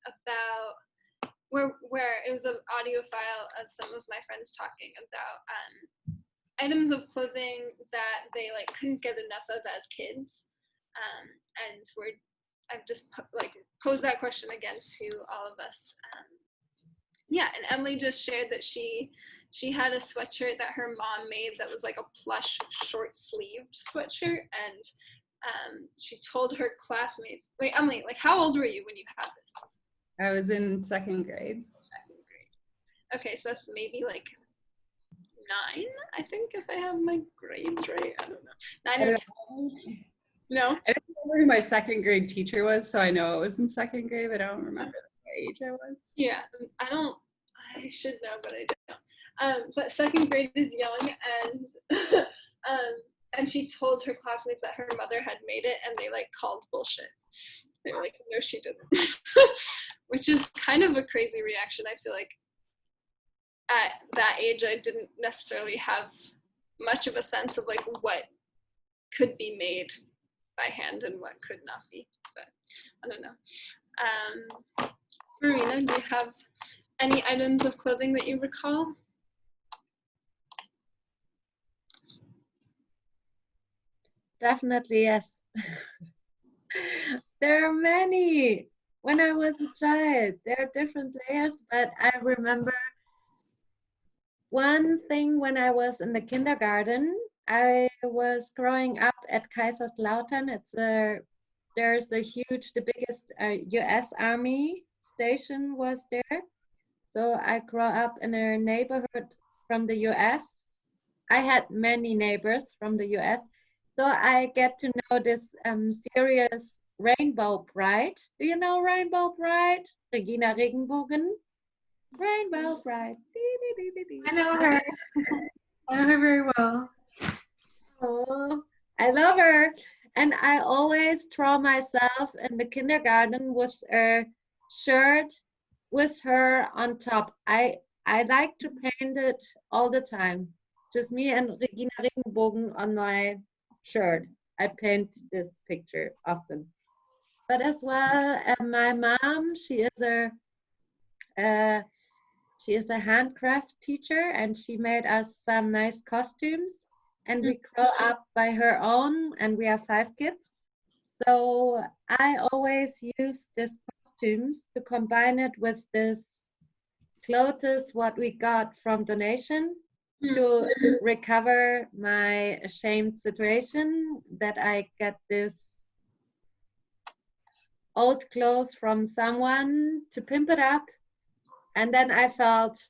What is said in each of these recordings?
about where it was an audio file of some of my friends talking about items of clothing that they like couldn't get enough of as kids, and I've just posed that question again to all of us. Yeah, and Emily just shared that she had a sweatshirt that her mom made that was like a plush short sleeved sweatshirt, and she told her classmates. Wait, Emily, like how old were you when you had this? I was in second grade. Second grade. Okay, so that's maybe like 9, I think, if I have my grades right. I don't know. 9 or 10. No? I don't remember who my second grade teacher was, so I know it was in second grade, but I don't remember the age I was. Yeah, I should know, but I don't. But second grade is young, and and she told her classmates that her mother had made it, and they like called bullshit. They were like, no, she didn't. Which is kind of a crazy reaction. I feel like at that age, I didn't necessarily have much of a sense of like what could be made by hand and what could not be. But I don't know. Marina, do you have any items of clothing that you recall? Definitely, yes. There are many. When I was a child, there are different layers, but I remember one thing when I was in the kindergarten. I was growing up at Kaiserslautern. There's the biggest US Army station was there. So I grew up in a neighborhood from the US. I had many neighbors from the US. So I get to know this series Rainbow Bride. Do you know Rainbow Bride? Regina Regenbogen. Rainbow Bride. I know her. I know her very well. Oh, I love her. And I always draw myself in the kindergarten with a shirt with her on top. I like to paint it all the time. Just me and Regina Regenbogen on my shirt. I paint this picture often. But as well, my mom, she is a handcraft teacher, and she made us some nice costumes. And we grow up by her own, and we have 5 kids. So I always use these costumes to combine it with this clothes what we got from donation to recover my ashamed situation that I get this old clothes from someone to pimp it up, and then I felt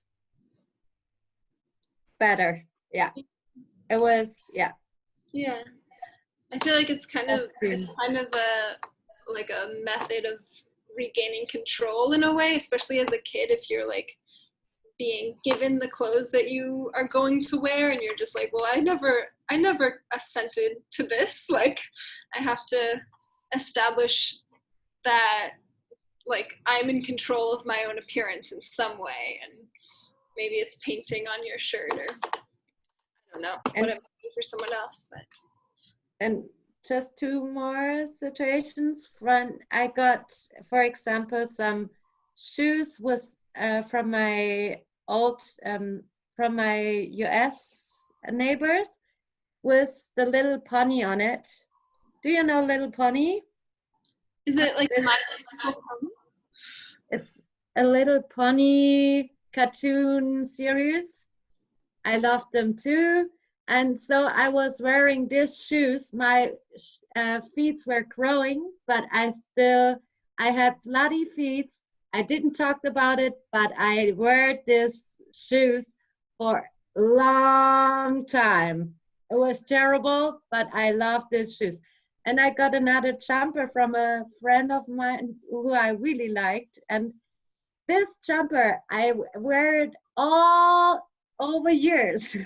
better. Yeah, it was yeah. I feel like it's kind of a method of regaining control in a way, especially as a kid, if you're like being given the clothes that you are going to wear and you're just like, well, I never assented to this. Like I have to establish that like I'm in control of my own appearance in some way, and maybe it's painting on your shirt, or I don't know what it might be for someone else. But and just 2 more situations. I got, for example, some shoes with from my US neighbors with the little pony on it. Do you know Little Pony? Is it like My Little Pony? It's a Little Pony cartoon series. I love them too. And so I was wearing these shoes. My feet were growing, but I had bloody feet. I didn't talk about it, but I wore these shoes for a long time. It was terrible, but I love these shoes. And I got another jumper from a friend of mine who I really liked. And this jumper, I wear it all over years.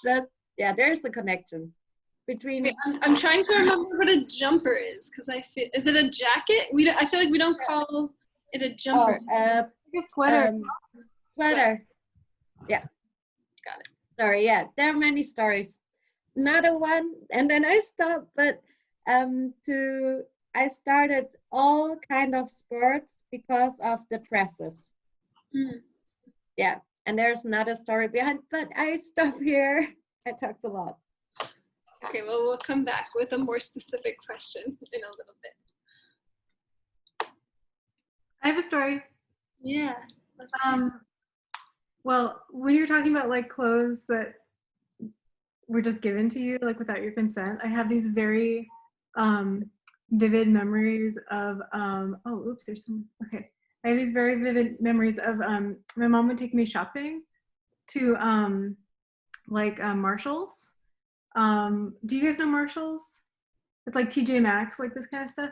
Just, yeah, there's a connection between. Wait, I'm trying to remember what a jumper is, because is it a jacket? I feel like we don't call it a jumper. A sweater. Sweater. Yeah. Got it. Sorry, yeah, there are many stories. Another one, and then I stopped, but I started all kind of sports because of the dresses. Mm. Yeah, and there's another story behind, but I stop here. I talked a lot. Okay, well, we'll come back with a more specific question in a little bit. I have a story. Yeah. Well, when you're talking about like clothes that were just given to you, like without your consent, I have these very vivid memories of oh, oops, there's some. Okay, I have these very vivid memories of my mom would take me shopping to Marshalls. Do you guys know Marshalls? It's like TJ Maxx, like this kind of stuff.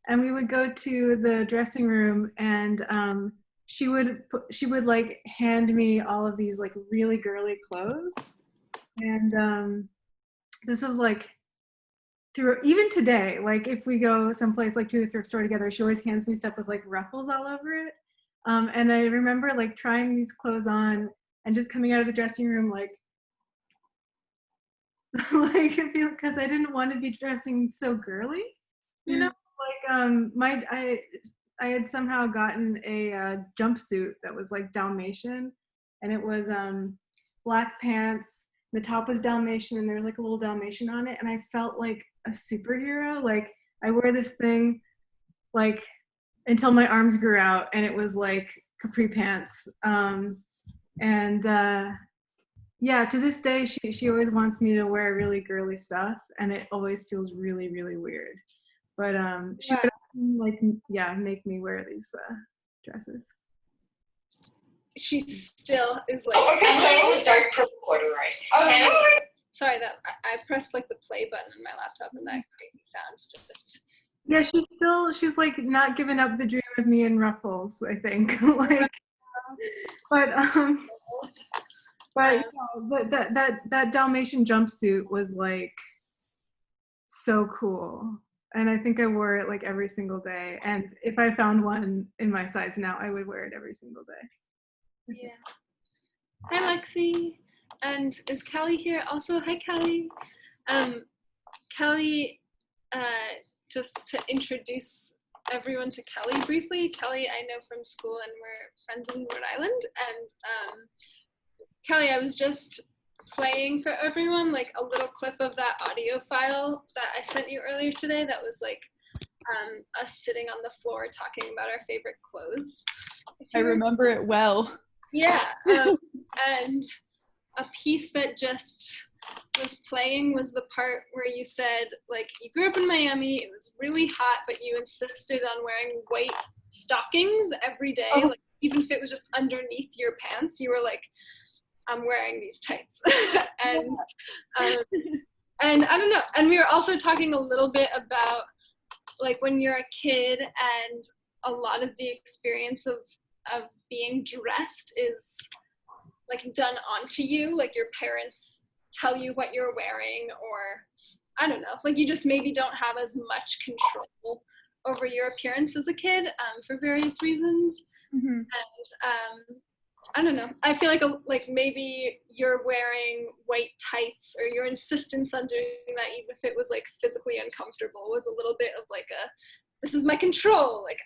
And we would go to the dressing room, and she would like hand me all of these like really girly clothes. And this was like through even today, like if we go someplace like to a thrift store together, she always hands me stuff with like ruffles all over it. And I remember like trying these clothes on and just coming out of the dressing room like like because I didn't want to be dressing so girly, you know. Like I had somehow gotten a jumpsuit that was like Dalmatian, and it was black pants. The top was Dalmatian, and there was like a little Dalmatian on it, and I felt like a superhero. Like I wore this thing like until my arms grew out, and it was like capri pants. Yeah, to this day, she always wants me to wear really girly stuff, and it always feels really, really weird. But she would like, yeah, make me wear these dresses. She still is like. Oh, okay, so start recording, right? Okay. Sorry that I pressed like the play button on my laptop, and that crazy sound just. Yeah, she's like not giving up the dream of me in ruffles, I think. Like, but you know, that Dalmatian jumpsuit was like so cool, and I think I wore it like every single day. And if I found one in my size now, I would wear it every single day. Yeah. Hi, Lexi. And is Callie here? Also, hi, Callie. Callie, just to introduce everyone to Kelly briefly. Kelly, I know from school, and we're friends in Rhode Island. And Kelly, I was just playing for everyone like a little clip of that audio file that I sent you earlier today. That was like us sitting on the floor talking about our favorite clothes. I remember it well. Yeah, and a piece that just was playing was the part where you said, like, you grew up in Miami, it was really hot, but you insisted on wearing white stockings every day. Like, even if it was just underneath your pants, you were like, I'm wearing these tights. And I don't know. And we were also talking a little bit about, like, when you're a kid and a lot of the experience of being dressed is like done onto you, like your parents tell you what you're wearing, or I don't know, like you just maybe don't have as much control over your appearance as a kid for various reasons. And I don't know, I feel like maybe you're wearing white tights, or your insistence on doing that, even if it was like physically uncomfortable, was a little bit of like this is my control, like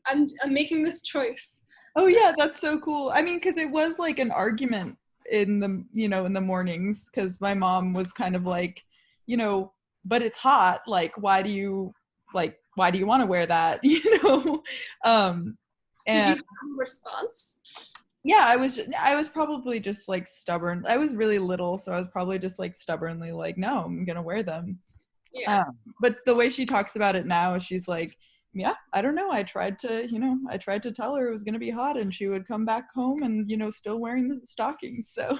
I'm making this choice. Oh yeah, that's so cool. I mean, because it was like an argument in the, in the mornings, because my mom was kind of like, but it's hot, like why do you want to wear that? Did you have a response? Yeah, I was probably just like stubborn. I was really little, so I was probably just like stubbornly like, no, I'm gonna wear them. Yeah. But the way she talks about it now, she's like, yeah, I don't know. I tried to tell her it was gonna be hot, and she would come back home and still wearing the stockings. So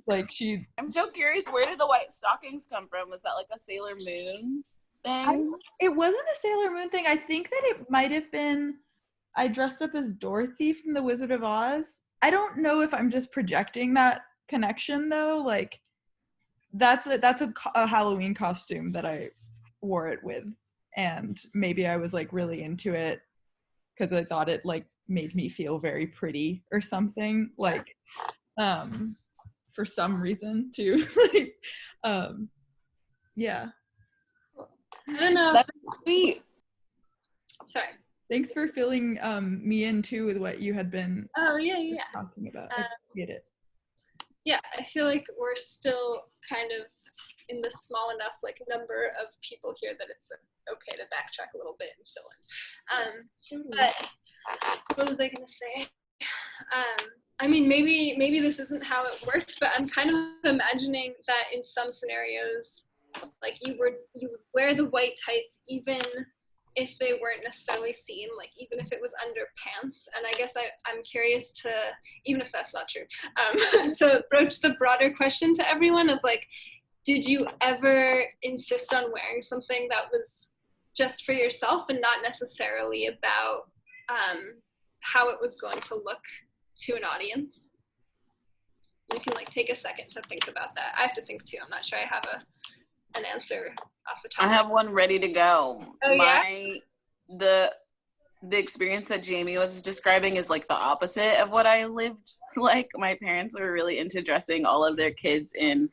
like I'm so curious, where did the white stockings come from? Was that like a Sailor Moon thing? It wasn't a Sailor Moon thing. I think that it might have been, I dressed up as Dorothy from The Wizard of Oz. I don't know if I'm just projecting that connection though. Like that's a Halloween costume that I wore it with, and maybe I was like really into it because I thought it like made me feel very pretty or something, like for some reason too. Like yeah, I don't know. That's sweet. sorry. Thanks for filling me in too with what you had been talking about. I get it. Yeah, I feel like we're still kind of in the small enough like number of people here that it's okay to backtrack a little bit and fill in. But what was I gonna say? I mean, maybe this isn't how it works, but I'm kind of imagining that in some scenarios, like you would wear the white tights even if they weren't necessarily seen, like even if it was under pants. And I guess I'm curious to, even if that's not true, to broach the broader question to everyone of like, did you ever insist on wearing something that was just for yourself and not necessarily about how it was going to look to an audience? You can like take a second to think about that. I have to think too. I'm not sure I have an answer off the top. I have one ready to go. Oh, yeah? The experience that Jamie was describing is like the opposite of what I lived like. My parents were really into dressing all of their kids in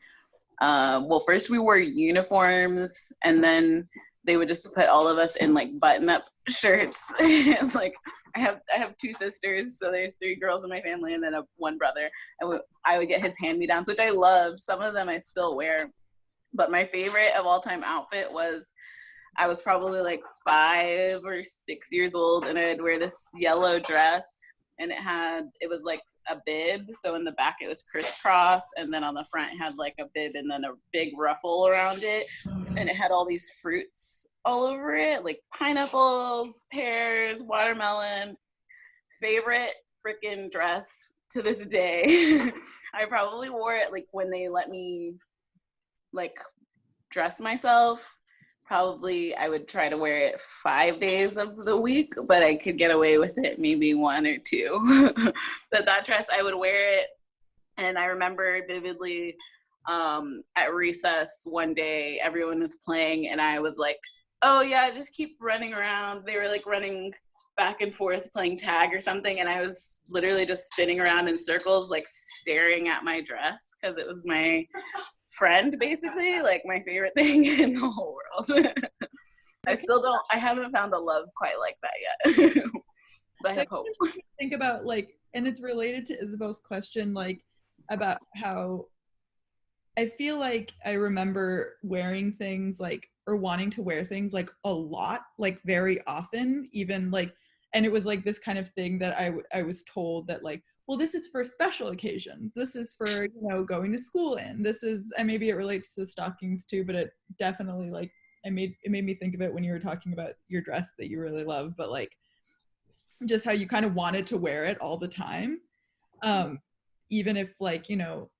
well, first we wore uniforms, and then they would just put all of us in like button-up shirts. And like I have two sisters, so there's 3 girls in my family and then one brother. And I would get his hand-me-downs, which I love. Some of them I still wear. But my favorite of all time outfit was, I was probably like 5 or 6 years old, and I'd wear this yellow dress, and it was like a bib. So in the back it was crisscross, and then on the front it had like a bib and then a big ruffle around it. And it had all these fruits all over it, like pineapples, pears, watermelon. Favorite freaking dress to this day. I probably wore it like when they let me like dress myself. Probably I would try to wear it 5 days of the week, but I could get away with it maybe 1 or 2. But that dress, I would wear it. And I remember vividly at recess one day, everyone was playing, and I was like, oh yeah, just keep running around. They were like running back and forth playing tag or something, and I was literally just spinning around in circles, like staring at my dress, because it was my friend, basically, like my favorite thing in the whole world. I haven't found a love quite like that yet. But I have hope. Think about like, and it's related to Isabel's question, like about how I feel like I remember wearing things like, or wanting to wear things like a lot, like very often, even like, and it was like this kind of thing that I was told that like, well, this is for special occasions. This is for, you know, going to school in. This is, and maybe it relates to the stockings too, but it definitely like, it made me think of it when you were talking about your dress that you really love, but like just how you kind of wanted to wear it all the time. Even if like, you know,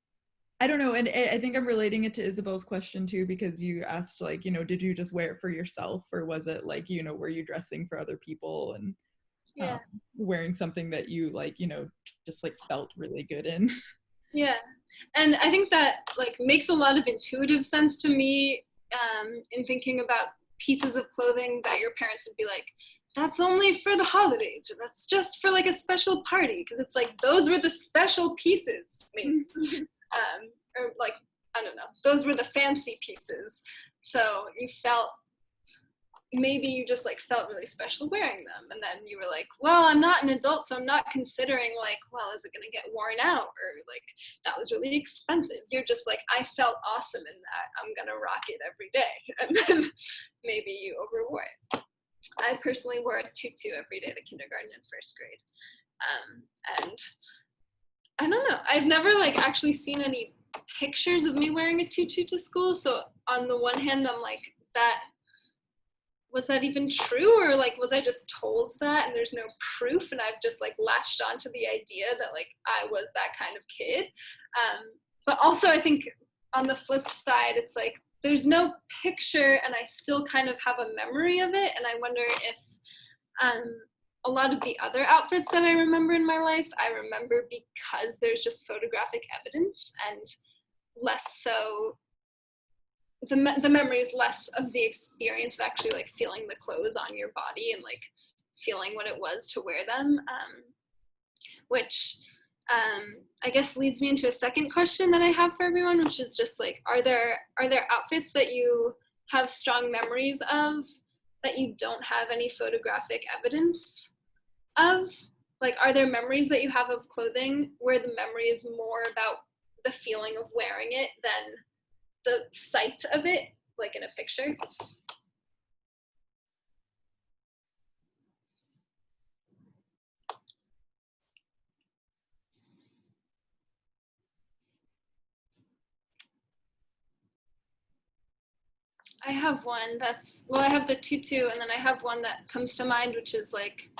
I don't know. And I think I'm relating it to Isabel's question too, because you asked like, you know, did you just wear it for yourself, or was it like, you know, were you dressing for other people and wearing something that you like, you know, just like felt really good in? Yeah. And I think that like makes a lot of intuitive sense to me in thinking about pieces of clothing that your parents would be like, that's only for the holidays, or that's just for like a special party, because it's like those were the special pieces. I mean, or like, I don't know, those were the fancy pieces. So you felt, maybe you just like felt really special wearing them, and then you were like, well, I'm not an adult, so I'm not considering like, well, is it gonna get worn out, or like that was really expensive. You're just like, I felt awesome in that, I'm gonna rock it every day. And then maybe you overwore it. I personally wore a tutu every day to kindergarten and first grade, and I don't know, I've never like actually seen any pictures of me wearing a tutu to school, so on the one hand I'm like, that was that even true, or like was I just told that and there's no proof and I've just like latched onto the idea that like I was that kind of kid. But also I think on the flip side, it's like there's no picture and I still kind of have a memory of it, and I wonder if a lot of the other outfits that I remember in my life, I remember because there's just photographic evidence, and less so the memory is less of the experience of actually like feeling the clothes on your body and like feeling what it was to wear them, which I guess leads me into a second question that I have for everyone, which is just like, are there outfits that you have strong memories of that you don't have any photographic evidence of? Like, are there memories that you have of clothing where the memory is more about the feeling of wearing it than the sight of it, like in a picture? I have one that's, well, I have the tutu, and then I have one that comes to mind, which is like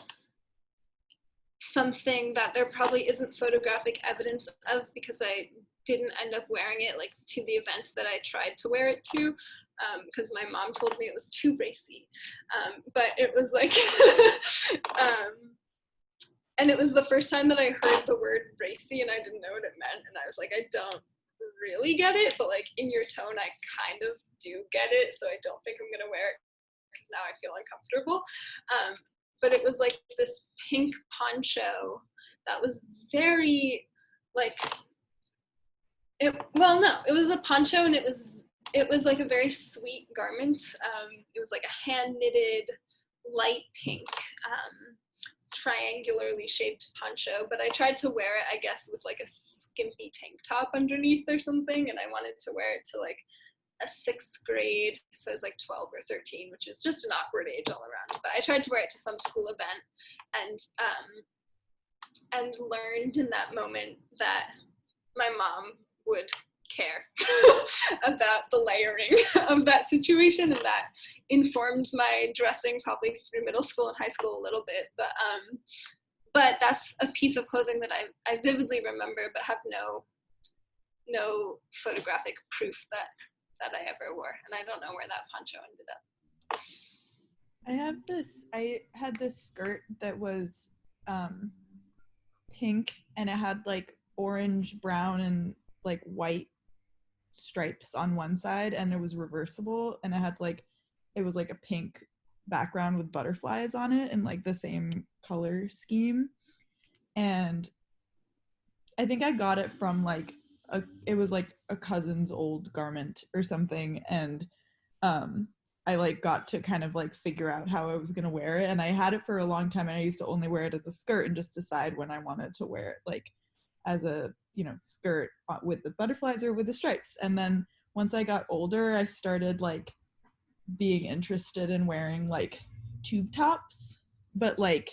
something that there probably isn't photographic evidence of because I didn't end up wearing it like to the event that I tried to wear it to, because my mom told me it was too racy. But it was like, and it was the first time that I heard the word racy and I didn't know what it meant. And I was like, I don't really get it, but like in your tone, I kind of do get it. So I don't think I'm gonna wear it because now I feel uncomfortable. But it was like this pink poncho that was very like, it was a poncho, and it was like a very sweet garment. It was like a hand knitted light pink triangularly shaped poncho, but I tried to wear it, I guess, with like a skimpy tank top underneath or something, and I wanted to wear it to like a 6th grade, so I was like 12 or 13, which is just an awkward age all around. But I tried to wear it to some school event, and learned in that moment that my mom would care about the layering of that situation, and that informed my dressing probably through middle school and high school a little bit. But that's a piece of clothing that I vividly remember, but have no photographic proof that I ever wore, and I don't know where that poncho ended up. I had this skirt that was pink, and it had like orange, brown, and like white stripes on one side, and it was reversible, and it was like a pink background with butterflies on it and like the same color scheme. And I think I got it from like it was like a cousin's old garment or something, and I like got to kind of like figure out how I was gonna wear it, and I had it for a long time, and I used to only wear it as a skirt and just decide when I wanted to wear it, like as a, you know, skirt with the butterflies or with the stripes. And then once I got older, I started like being interested in wearing like tube tops, but like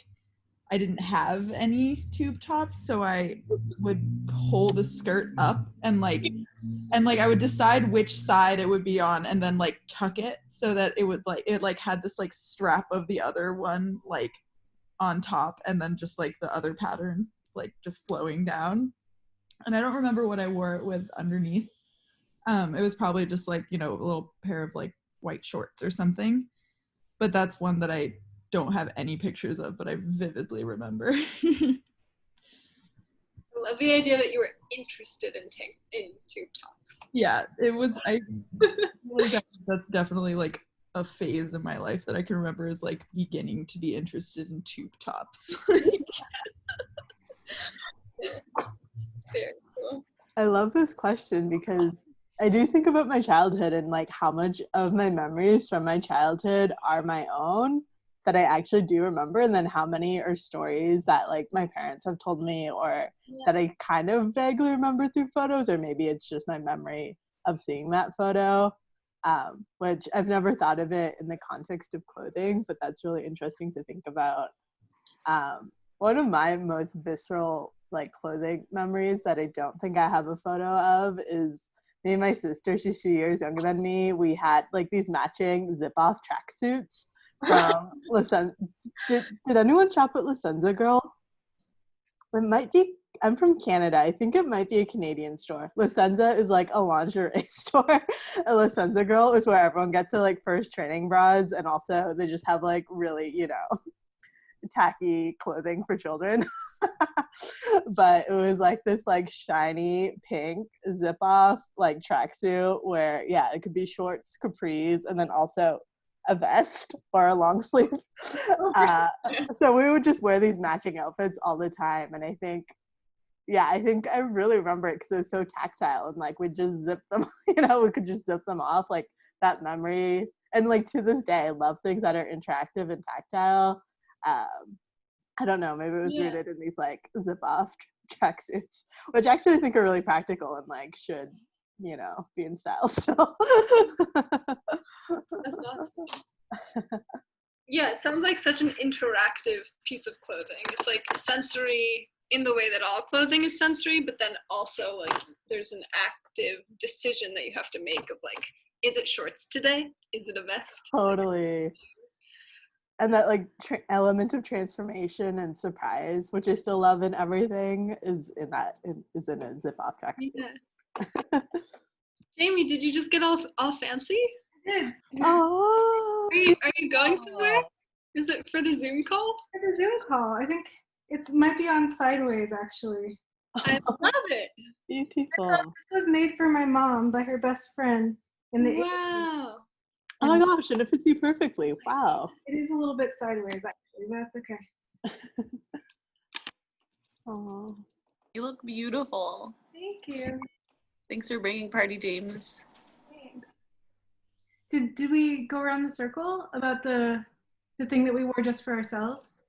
I didn't have any tube tops, so I would pull the skirt up and I would decide which side it would be on, and then like tuck it so that it had this like strap of the other one like on top, and then just like the other pattern like just flowing down. And I don't remember what I wore it with underneath. It was probably just like, you know, a little pair of like white shorts or something. But that's one that I don't have any pictures of, but I vividly remember. I love the idea that you were interested in tube tops. Yeah, it was. That's definitely like a phase in my life that I can remember is like beginning to be interested in tube tops. Very cool. I love this question because I do think about my childhood and like how much of my memories from my childhood are my own that I actually do remember, and then how many are stories that like my parents have told me, or that I kind of vaguely remember through photos, or maybe it's just my memory of seeing that photo, which I've never thought of it in the context of clothing, but that's really interesting to think about. One of my most visceral like clothing memories that I don't think I have a photo of is me and my sister, she's 2 years younger than me. We had like these matching zip-off tracksuits from La Senza. Did anyone shop at La Senza, girl? It might be, I'm from Canada. I think it might be a Canadian store. La Senza is like a lingerie store. A La Senza girl is where everyone gets their like first training bras, and also they just have like really, you know, tacky clothing for children. But it was like this like shiny pink zip off like tracksuit where it could be shorts, capris, and then also a vest or a long sleeve. So we would just wear these matching outfits all the time, and I think I really remember it because it was so tactile, and like we just zip them, you know, we could just zip them off, like that memory. and like to this day I love things that are interactive and tactile. I don't know, maybe it was rooted in these like zip off tracksuits, which actually I think are really practical and like should, you know, be in style still. That's awesome. Yeah, it sounds like such an interactive piece of clothing. It's like sensory in the way that all clothing is sensory, but then also like there's an active decision that you have to make of like, is it shorts today? Is it a vest? Totally. And that like element of transformation and surprise, which I still love in everything, is in a zip off tracksuit. Yeah. Jamie, did you just get all fancy? Yeah. Oh. Are you going somewhere? Is it for the Zoom call? For the Zoom call. I think it might be on Sideways, actually. I love it. Beautiful. This was made for my mom by her best friend in the 80s. Wow. Oh my gosh, and it fits you perfectly. Wow. It is a little bit sideways, actually. That's okay. Oh. You look beautiful. Thank you. Thanks for bringing Party James. Did we go around the circle about the thing that we wore just for ourselves?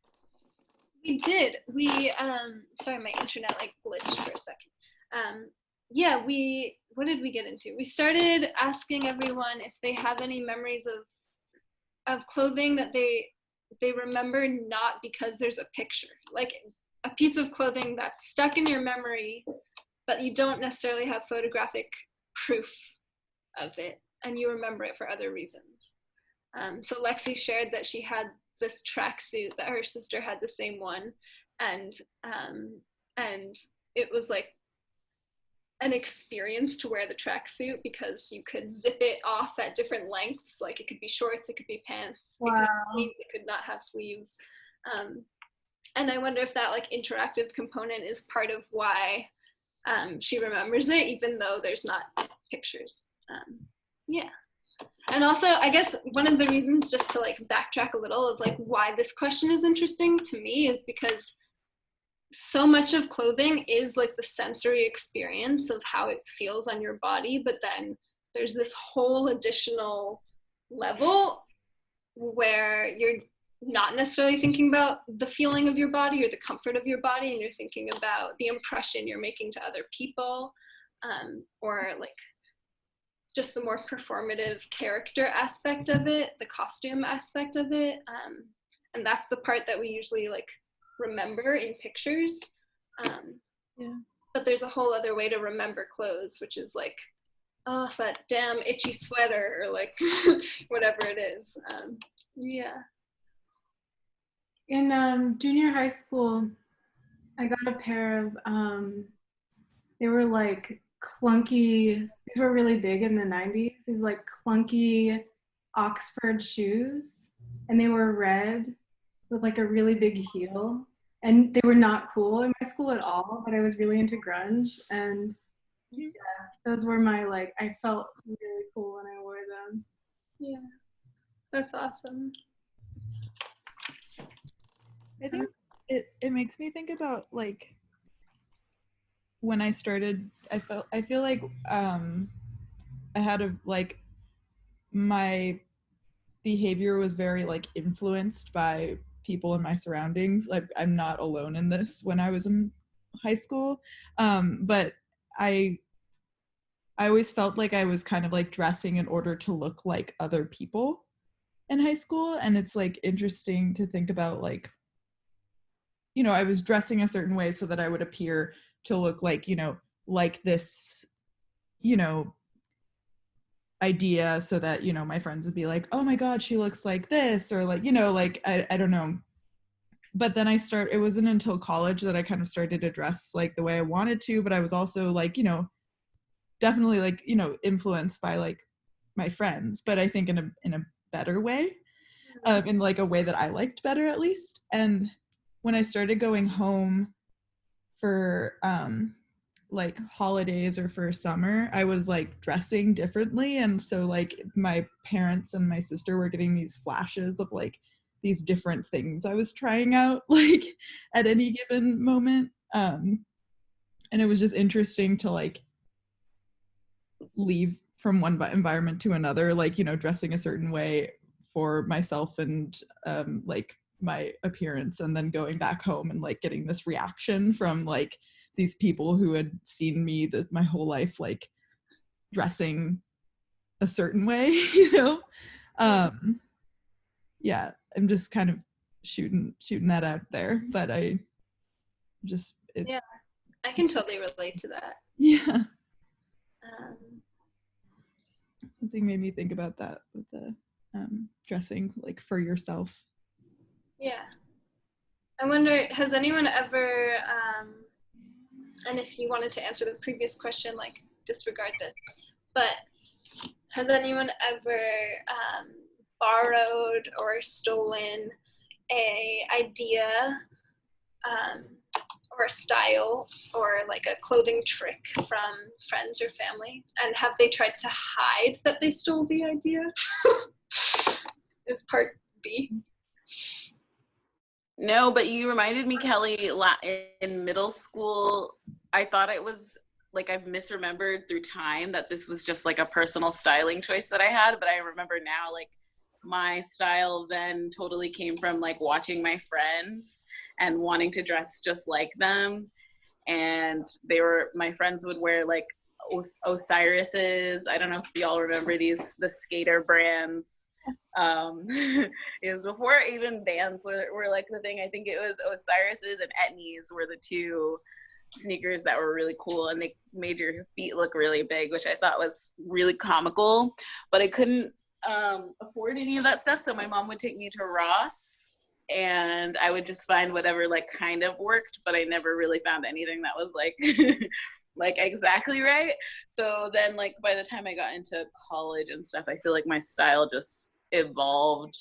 We did. We sorry, my internet like glitched for a second. Yeah, what did we get into? We started asking everyone if they have any memories of clothing that they remember not because there's a picture. Like a piece of clothing that's stuck in your memory, but you don't necessarily have photographic proof of it, and you remember it for other reasons. So Lexi shared that she had this tracksuit, that her sister had the same one, and it was like an experience to wear the tracksuit because you could zip it off at different lengths. Like it could be shorts, it could be pants, Wow. it could have sleeves, it could not have sleeves. And I wonder if that like interactive component is part of why she remembers it, even though there's not pictures. Yeah. And also, I guess one of the reasons, just to like backtrack a little, of like why this question is interesting to me is because so much of clothing is like the sensory experience of how it feels on your body, but then there's this whole additional level where you're not necessarily thinking about the feeling of your body or the comfort of your body, and you're thinking about the impression you're making to other people, or like just the more performative character aspect of it, the costume aspect of it, and that's the part that we usually like remember in pictures. Yeah. But there's a whole other way to remember clothes, which is like, oh, that damn itchy sweater, or like whatever it is. Yeah. In junior high school, I got a pair of, they were like clunky, these were really big in the 90s, these like clunky Oxford shoes, and they were red with like a really big heel, and they were not cool in my school at all, but I was really into grunge, and yeah, those were my like, I felt really cool when I wore them. Yeah, that's awesome. I think it makes me think about like when I started, I feel like I had a like my behavior was very like influenced by people in my surroundings. Like I'm not alone in this when I was in high school. But I always felt like I was kind of like dressing in order to look like other people in high school. And it's like interesting to think about like, you know, I was dressing a certain way so that I would appear to look like, you know, like this, you know, idea, so that, you know, my friends would be like, oh my God, she looks like this, or like, you know, like, I don't know. But then it wasn't until college that I kind of started to dress like the way I wanted to, but I was also like, you know, definitely like, you know, influenced by like my friends, but I think in a better way, in like a way that I liked better at least. And when I started going home for like holidays or for summer, I was like dressing differently, and so like my parents and my sister were getting these flashes of like these different things I was trying out like at any given moment, and it was just interesting to like leave from one environment to another, like, you know, dressing a certain way for myself and like my appearance, and then going back home and like getting this reaction from like these people who had seen me my whole life like dressing a certain way, you know. Yeah, I'm just kind of shooting that out there, but I just yeah, I can totally relate to that. Yeah. Something made me think about that with the dressing like for yourself. Yeah, I wonder, has anyone ever and if you wanted to answer the previous question, like disregard this, but has anyone ever borrowed or stolen a idea or a style or like a clothing trick from friends or family, and have they tried to hide that they stole the idea? Is part B. No, but you reminded me, Kelly, in middle school, I thought it was like, I've misremembered through time that this was just like a personal styling choice that I had, but I remember now, like, my style then totally came from like watching my friends and wanting to dress just like them. And my friends would wear like Osiris's, I don't know if y'all remember these, the skater brands. It was before even Vans were like the thing. I think it was Osiris's and Etnies were the two sneakers that were really cool, and they made your feet look really big, which I thought was really comical. But I couldn't afford any of that stuff, so my mom would take me to Ross and I would just find whatever like kind of worked, but I never really found anything that was like like exactly right. So then like by the time I got into college and stuff, I feel like my style just evolved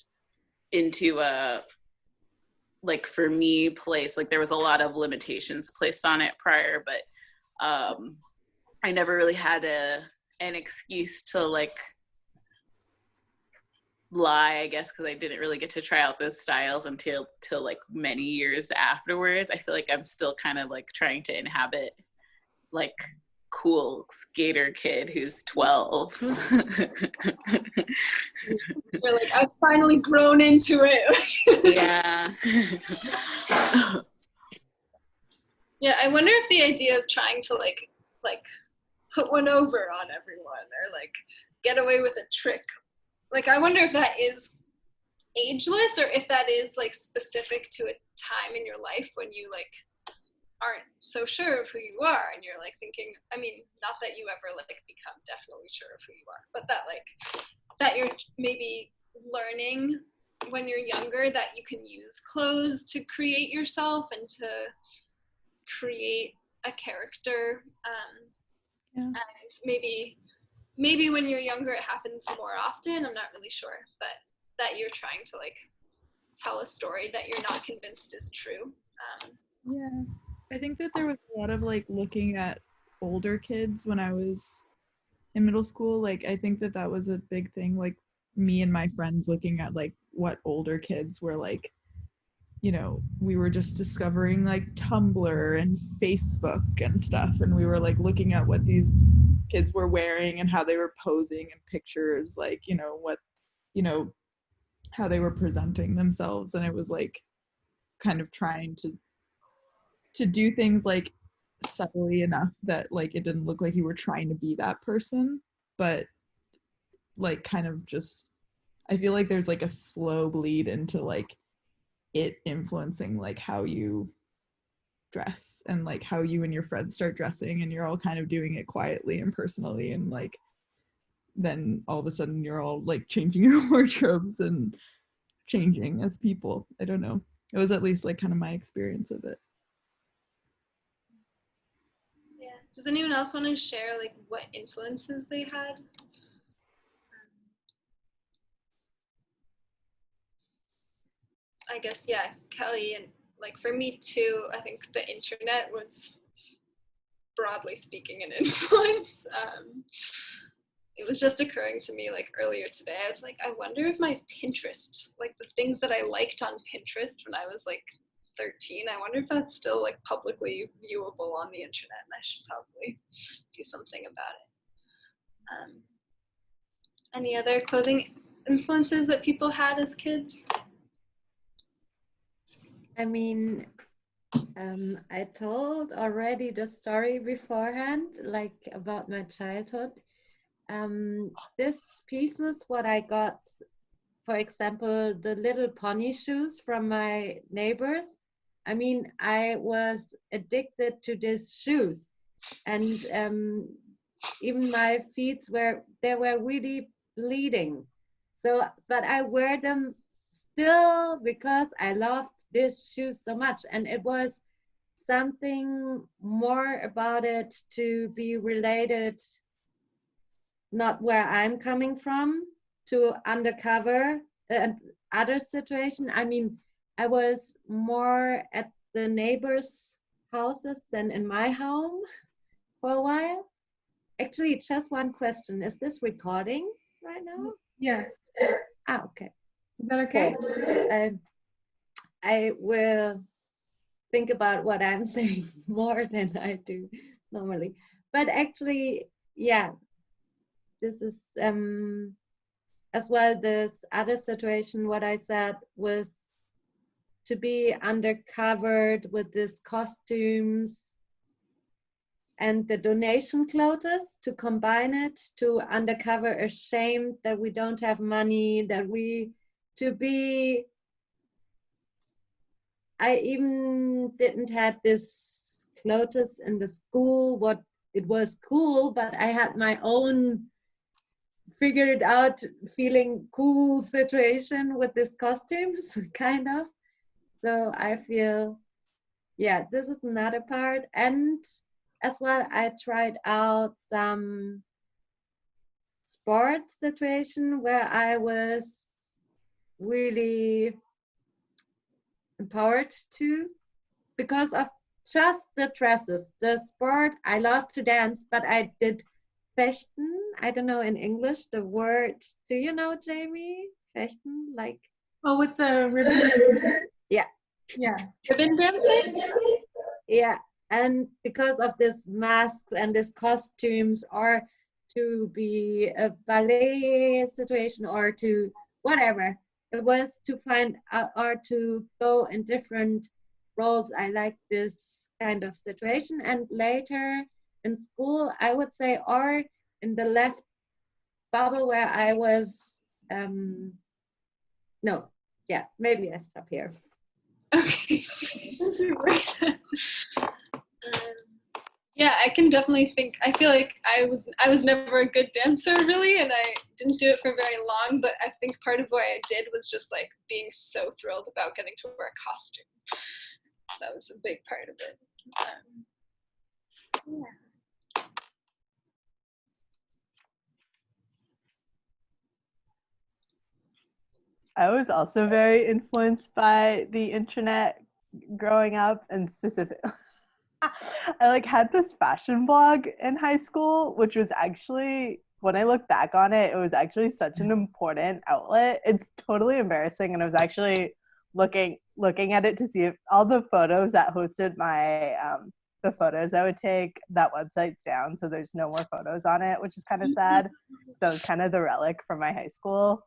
into a, like, for me, place, like there was a lot of limitations placed on it prior, but I never really had an excuse to like lie, I guess, because I didn't really get to try out those styles until like many years afterwards. I feel like I'm still kind of like trying to inhabit like cool skater kid who's 12. You're like, I've finally grown into it. Yeah. Yeah, I wonder if the idea of trying to like put one over on everyone or like get away with a trick, like I wonder if that is ageless or if that is like specific to a time in your life when you like aren't so sure of who you are and you're like thinking, I mean, not that you ever like become definitely sure of who you are, but that like that you're maybe learning when you're younger that you can use clothes to create yourself and to create a character. And maybe when you're younger it happens more often, I'm not really sure, but that you're trying to like tell a story that you're not convinced is true. Yeah, I think that there was a lot of like looking at older kids when I was in middle school. Like I think that was a big thing, like me and my friends looking at like what older kids were like, you know, we were just discovering like Tumblr and Facebook and stuff, and we were like looking at what these kids were wearing and how they were posing in pictures, like, you know, what, you know, how they were presenting themselves. And it was like kind of trying to do things like subtly enough that like it didn't look like you were trying to be that person, but like kind of just, I feel like there's like a slow bleed into like it influencing like how you dress and like how you and your friends start dressing, and you're all kind of doing it quietly and personally, and like then all of a sudden you're all like changing your wardrobes and changing as people. I don't know, it was at least like kind of my experience of it. Yeah, does anyone else want to share like what influences they had? I guess, yeah, Kelly, and like for me too, I think the internet was, broadly speaking, an influence. It was just occurring to me like earlier today, I was like, I wonder if my Pinterest, like the things that I liked on Pinterest when I was like 13, I wonder if that's still like publicly viewable on the internet, and I should probably do something about it. Any other clothing influences that people had as kids? I mean, I told already the story beforehand, like about my childhood. This piece is what I got, for example, the little pony shoes from my neighbors. I mean, I was addicted to these shoes, and even my feet were really bleeding. So, but I wear them still because I loved these shoes so much, and it was something more about it to be related, not where I'm coming from, to undercover and other situation. I mean, I was more at the neighbors' houses than in my home for a while. Actually, just one question. Is this recording right now? Yes. Ah, okay. Is that okay? Cool. I will think about what I'm saying more than I do normally. But actually, yeah, this is as well this other situation, what I said was to be undercovered with these costumes and the donation clothes, to combine it, to undercover ashamed that we don't have money, that we, to be, I even didn't have this clothes in the school, what it was cool, but I had my own figured out feeling cool situation with these costumes, kind of. So I feel, yeah, this is another part. And as well, I tried out some sports situation where I was really empowered to, because of just the dresses. The sport, I love to dance, but I did fechten. I don't know in English the word. Do you know, Jamie? Fechten, like. Oh, with the ribbon. Yeah. Yeah. Ribbon dancing? Yeah, and because of this masks and this costumes, or to be a ballet situation, or to whatever, it was to find out or to go in different roles. I like this kind of situation. And later in school, I would say, or in the left bubble where I was, no, yeah, maybe I stop here. Okay. Yeah, I can definitely think. I feel like I was never a good dancer really, and I didn't do it for very long. But I think part of what I did was just like being so thrilled about getting to wear a costume. That was a big part of it. Yeah. I was also very influenced by the internet growing up, and specifically I like had this fashion blog in high school, which was actually, when I look back on it, it was actually such an important outlet. It's totally embarrassing, and I was actually looking at it to see if all the photos that hosted my the photos I would take, that website's down, so there's no more photos on it, which is kind of sad. So it's kind of the relic from my high school.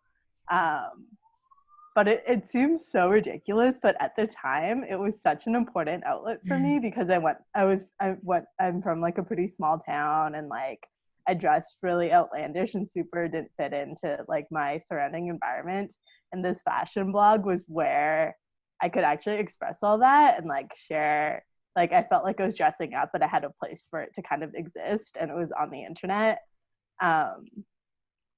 But it seems so ridiculous, but at the time it was such an important outlet for me, because I'm from like a pretty small town, and like I dressed really outlandish and super didn't fit into like my surrounding environment, and this fashion blog was where I could actually express all that and like share. Like I felt like I was dressing up, but I had a place for it to kind of exist, and it was on the internet,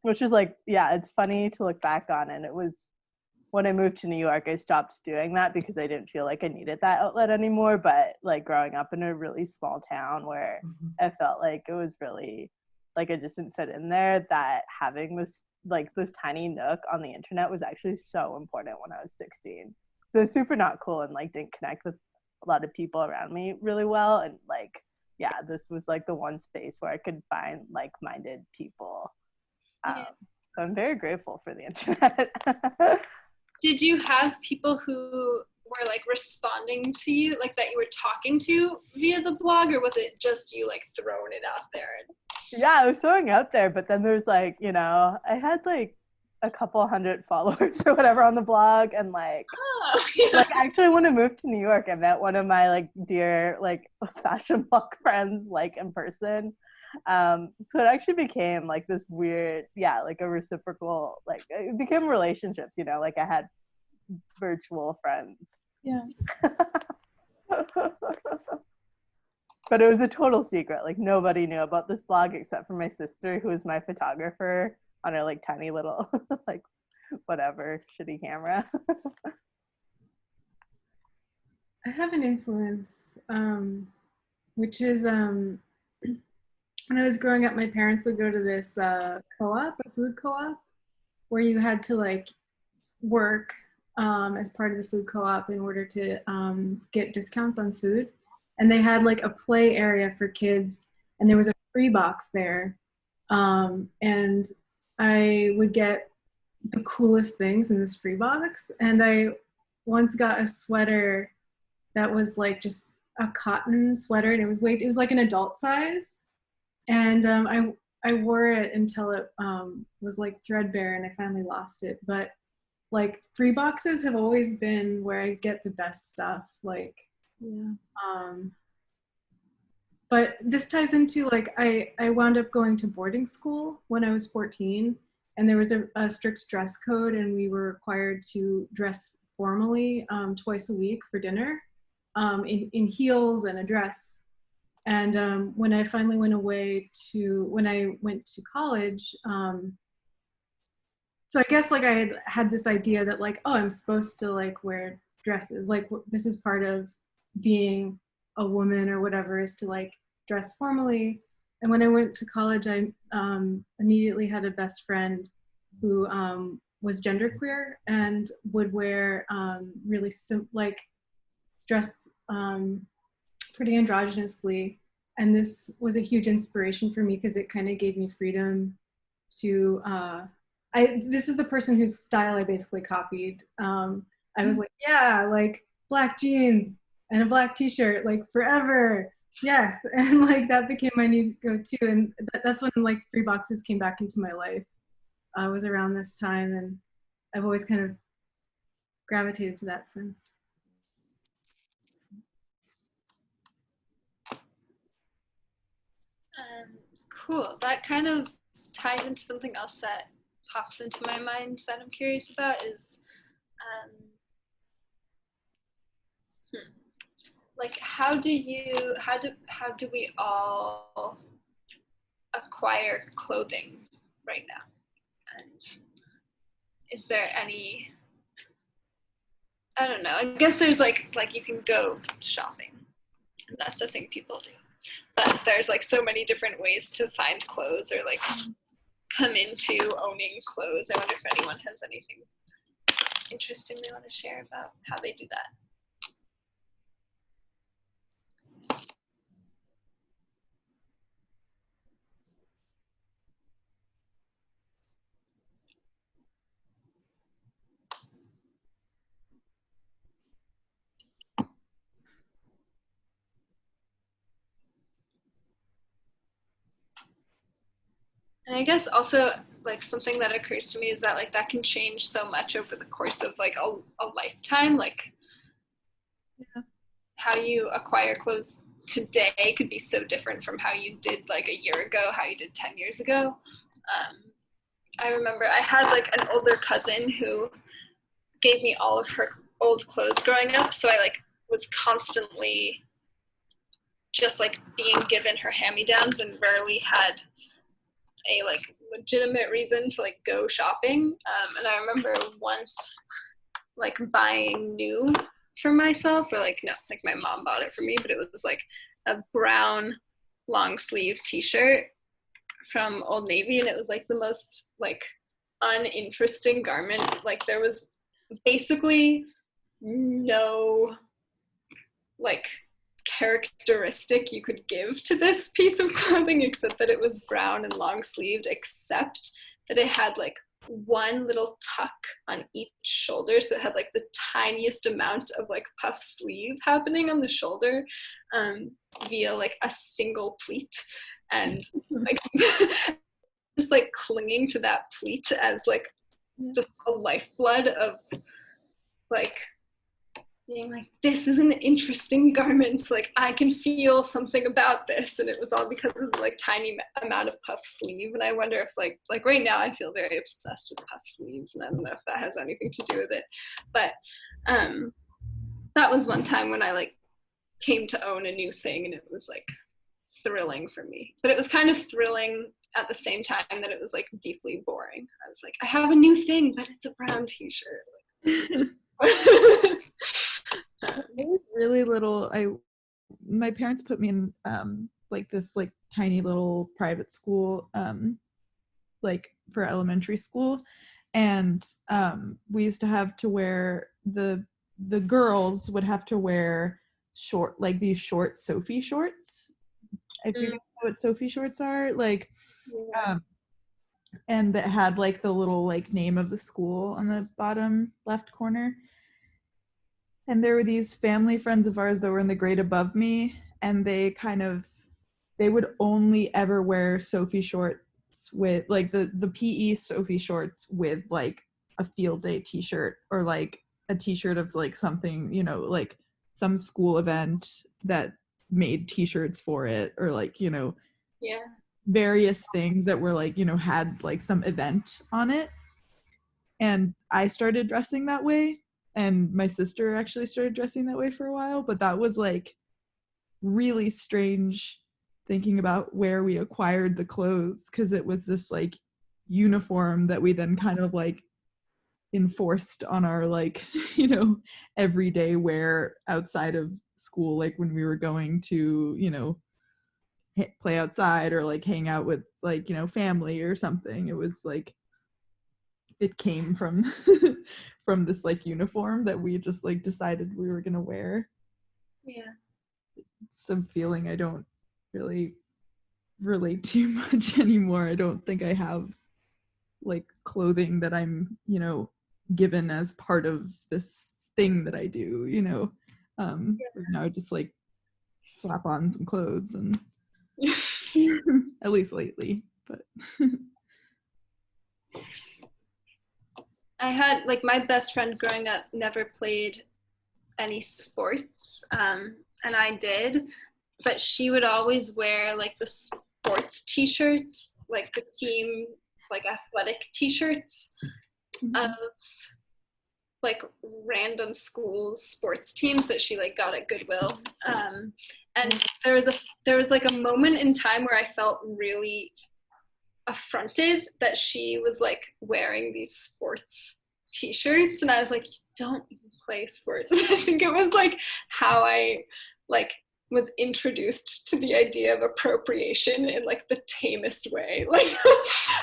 which is like, yeah, it's funny to look back on. And it was, when I moved to New York, I stopped doing that because I didn't feel like I needed that outlet anymore. But like growing up in a really small town where I felt like it was really, like I just didn't fit in there, that having this tiny nook on the internet was actually so important when I was 16. So it was super not cool, and like didn't connect with a lot of people around me really well. And like, yeah, this was like the one space where I could find like-minded people. Yeah. So I'm very grateful for the internet. Did you have people who were like responding to you, like that you were talking to via the blog, or was it just you like throwing it out there? Yeah, I was throwing out there, but then there's like, you know, I had like a couple hundred followers or whatever on the blog, and like Yeah. actually when I moved to New York, I met one of my like dear like fashion blog friends like in person. So it actually became like this weird, yeah, like a reciprocal, like it became relationships, you know, like I had virtual friends. Yeah. But it was a total secret. Like nobody knew about this blog except for my sister, who was my photographer on her like tiny little like whatever shitty camera. I have an influence, which is when I was growing up, my parents would go to this co-op, a food co-op, where you had to like work as part of the food co-op in order to get discounts on food. And they had like a play area for kids, and there was a free box there. And I would get the coolest things in this free box. And I once got a sweater that was like just a cotton sweater, and it was like an adult size. And I wore it until it was like threadbare, and I finally lost it. But like free boxes have always been where I get the best stuff. Like, Yeah. But this ties into like I wound up going to boarding school when I was 14, and there was a strict dress code, and we were required to dress formally twice a week for dinner, in heels and a dress. And when I finally went when I went to college, so I guess like I had this idea that like, oh, I'm supposed to like wear dresses, like this is part of being a woman or whatever, is to like dress formally. And when I went to college, I immediately had a best friend who was genderqueer and would wear really like dress pretty androgynously. And this was a huge inspiration for me because it kind of gave me freedom to this is the person whose style I basically copied. I was like, yeah, like black jeans and a black t-shirt, like forever. Yes. And like that became my new go-to. And that's when like free boxes came back into my life. I was around this time, and I've always kind of gravitated to that since. Cool. That kind of ties into something else that pops into my mind that I'm curious about is like how do we all acquire clothing right now? And is there any, I don't know, I guess there's like you can go shopping, and that's a thing people do. But there's like so many different ways to find clothes or like come into owning clothes. I wonder if anyone has anything interesting they want to share about how they do that. And I guess also like something that occurs to me is that like that can change so much over the course of like a lifetime. Like how you acquire clothes today could be so different from how you did like a year ago, how you did 10 years ago. I remember I had like an older cousin who gave me all of her old clothes growing up. So I like was constantly just like being given her hand-me-downs and rarely had a like legitimate reason to like go shopping. And I remember once like buying new for myself, or like no, like my mom bought it for me, but it was like a brown long sleeve t-shirt from Old Navy, and it was like the most like uninteresting garment. Like there was basically no like characteristic you could give to this piece of clothing except that it was brown and long sleeved, except that it had like one little tuck on each shoulder, so it had like the tiniest amount of like puff sleeve happening on the shoulder via like a single pleat. and like just like clinging to that pleat as like just a lifeblood of like being like, this is an interesting garment, like I can feel something about this. And it was all because of the like tiny amount of puff sleeve. And I wonder if like right now I feel very obsessed with puff sleeves, and I don't know if that has anything to do with it, but that was one time when I like came to own a new thing, and it was like thrilling for me. But it was kind of thrilling at the same time that it was like deeply boring. I was like, I have a new thing, but it's a brown t-shirt. I was really little. My parents put me in like this like tiny little private school like for elementary school, and we used to have to wear the girls would have to wear short, like these short Sophie shorts. If you guys know what Sophie shorts are, like and that had like the little like name of the school on the bottom left corner. And there were these family friends of ours that were in the grade above me, and they would only ever wear Sophie shorts with like the PE Sophie shorts with like a field day t-shirt, or like a t-shirt of like something, you know, like some school event that made t-shirts for it, or like, you know, various things that were like, you know, had like some event on it. And I started dressing that way, and my sister actually started dressing that way for a while, but that was like really strange thinking about where we acquired the clothes, because it was this like uniform that we then kind of like enforced on our like, you know, everyday wear outside of school, like when we were going to, you know, play outside or like hang out with like, you know, family or something. It was like it came from from this like uniform that we just like decided we were gonna wear. Some feeling I don't really relate to much anymore. I don't think I have like clothing that I'm, you know, given as part of this thing that I do, you know. Right now I just like slap on some clothes, and at least lately, but I had like my best friend growing up never played any sports, and I did, but she would always wear like the sports t-shirts, like the team like athletic t-shirts of like random schools sports teams that she like got at Goodwill. And there was like a moment in time where I felt really affronted that she was like wearing these sports t-shirts, and I was like, don't play sports. I think it was like how I like was introduced to the idea of appropriation in like the tamest way, like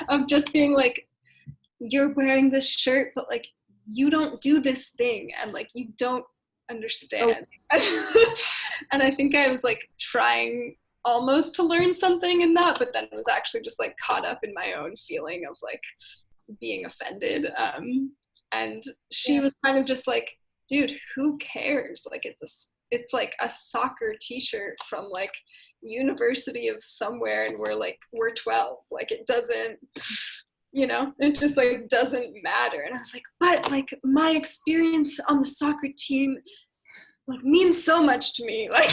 of just being like, you're wearing this shirt, but like you don't do this thing, and like you don't understand. And I think I was like trying almost to learn something in that, but then it was actually just like caught up in my own feeling of like being offended. And she was kind of just like, dude, who cares? Like it's like a soccer t-shirt from like University of somewhere, and we're 12. Like it doesn't, you know, it just like doesn't matter. And I was like, but like my experience on the soccer team like means so much to me. Like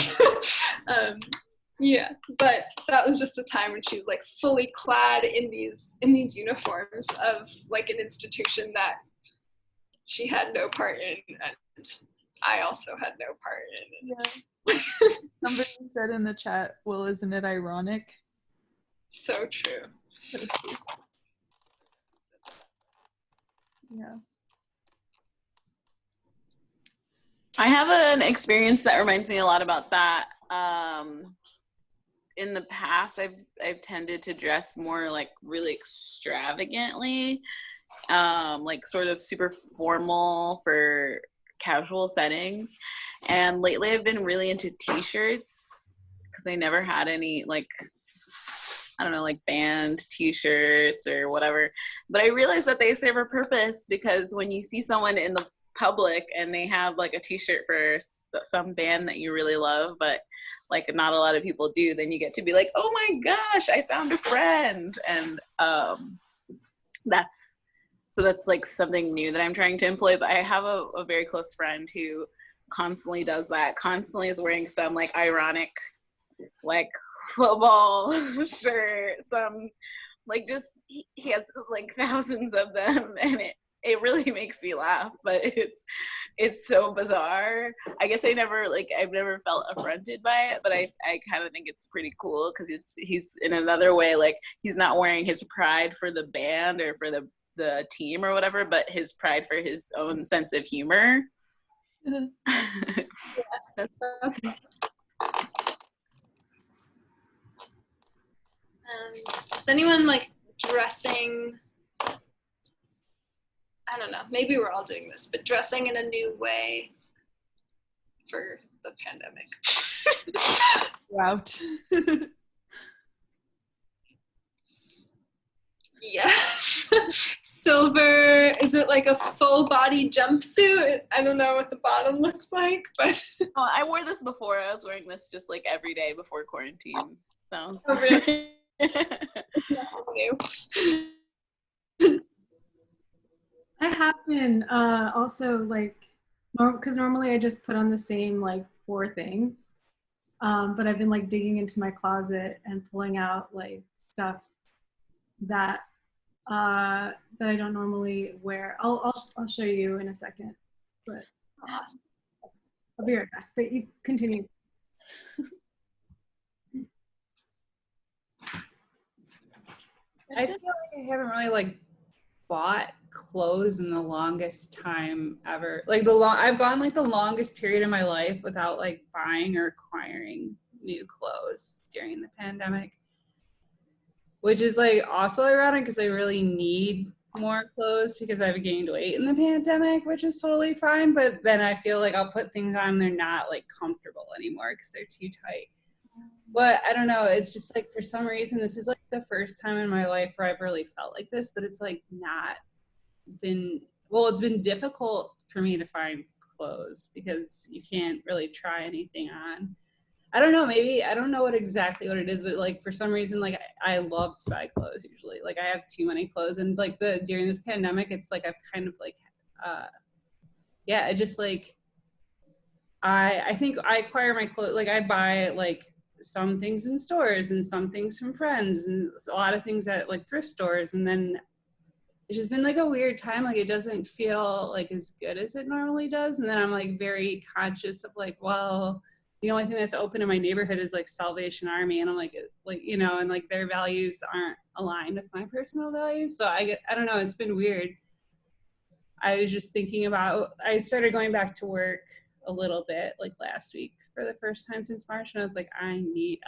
yeah, but that was just a time when she was like fully clad in these uniforms of like an institution that she had no part in, and I also had no part in. Yeah. Somebody said in the chat, well, isn't it ironic? So true. Yeah. I have an experience that reminds me a lot about that. In the past, I've tended to dress more like really extravagantly, like sort of super formal for casual settings. And lately I've been really into t-shirts because I never had any like, I don't know, like band t-shirts or whatever. But I realized that they serve a purpose, because when you see someone in the public and they have like a t-shirt for some band that you really love, but like not a lot of people do, then you get to be like, oh my gosh, I found a friend. And that's like something new that I'm trying to employ. But I have a very close friend who constantly does that, constantly is wearing some like ironic like football shirt, some like just he has like thousands of them, and it really makes me laugh, but it's so bizarre. I guess I've never felt affronted by it, but I kind of think it's pretty cool because he's in another way, like he's not wearing his pride for the band or for the team or whatever, but his pride for his own sense of humor. Is anyone like dressing, I don't know, maybe we're all doing this, but dressing in a new way for the pandemic? Out. Yeah. Silver, is it like a full body jumpsuit? I don't know what the bottom looks like, but Oh, I wore this before. I was wearing this just like every day before quarantine. So. Oh, really? It's not new. I have been also like, because normally I just put on the same like 4 things, but I've been like digging into my closet and pulling out like stuff that that I don't normally wear. I'll show you in a second, but I'll be right back. But you continue. I feel like I haven't really like bought clothes in the longest time ever. Like I've gone like the longest period of my life without like buying or acquiring new clothes during the pandemic, which is like also ironic because I really need more clothes because I've gained weight in the pandemic, which is totally fine. But then I feel like I'll put things on, they're not like comfortable anymore because they're too tight. But I don't know, it's just like for some reason this is like the first time in my life where I've really felt like this, but it's like not been, well, it's been difficult for me to find clothes because you can't really try anything on. I don't know, maybe I don't know exactly what it is, but like for some reason, like I love to buy clothes usually. Like I have too many clothes, and like during this pandemic, it's like I've kind of like I just like I think I acquire my clothes, like I buy like some things in stores and some things from friends and a lot of things at like thrift stores, and then it's just been like a weird time. Like it doesn't feel like as good as it normally does, and then I'm like very conscious of like, well, the only thing that's open in my neighborhood is like Salvation Army, and I'm like you know, and like their values aren't aligned with my personal values, so I don't know, it's been weird. I was just thinking about, I started going back to work a little bit like last week for the first time since March, and I was like, I need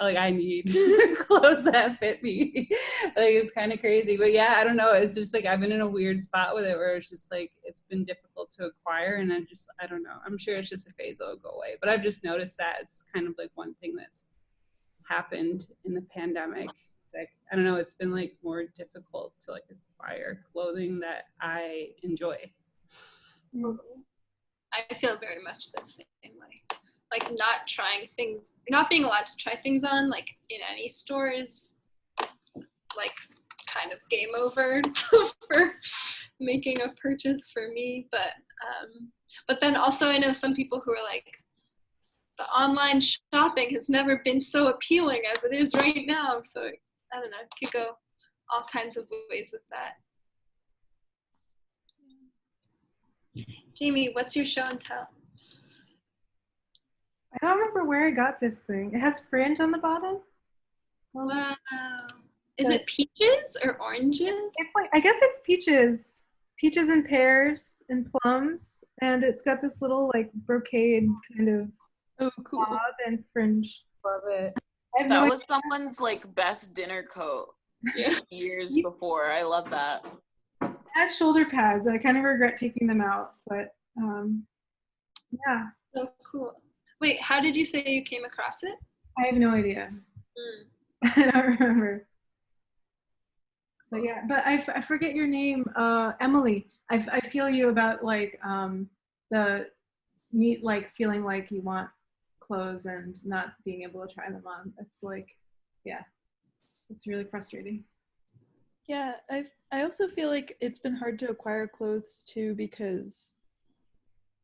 clothes that fit me. Like it's kind of crazy, but yeah, I don't know, it's just like I've been in a weird spot with it where it's just like it's been difficult to acquire, and I don't know, I'm sure it's just a phase that'll go away, but I've just noticed that it's kind of like one thing that's happened in the pandemic. Like I don't know, it's been like more difficult to like acquire clothing that I enjoy. I feel very much the same way. Like not trying things, not being allowed to try things on like in any stores, like kind of game over for making a purchase for me. But then also I know some people who are like, the online shopping has never been so appealing as it is right now. So I don't know, it could go all kinds of ways with that. Jamie, what's your show and tell? I don't remember where I got this thing. It has fringe on the bottom. Wow. Is it peaches or oranges? It's like, I guess it's peaches. Peaches and pears and plums. And it's got this little like brocade kind of cool. bob and fringe. Love it. That was someone's like best dinner coat years before. I love that. I had shoulder pads. I kind of regret taking them out, but yeah. So cool. Wait, how did you say you came across it? I have no idea. I don't remember. But yeah, but I forget your name, Emily. I feel you about like the need, like feeling like you want clothes and not being able to try them on. It's like, yeah, it's really frustrating. Yeah, I also feel like it's been hard to acquire clothes too, because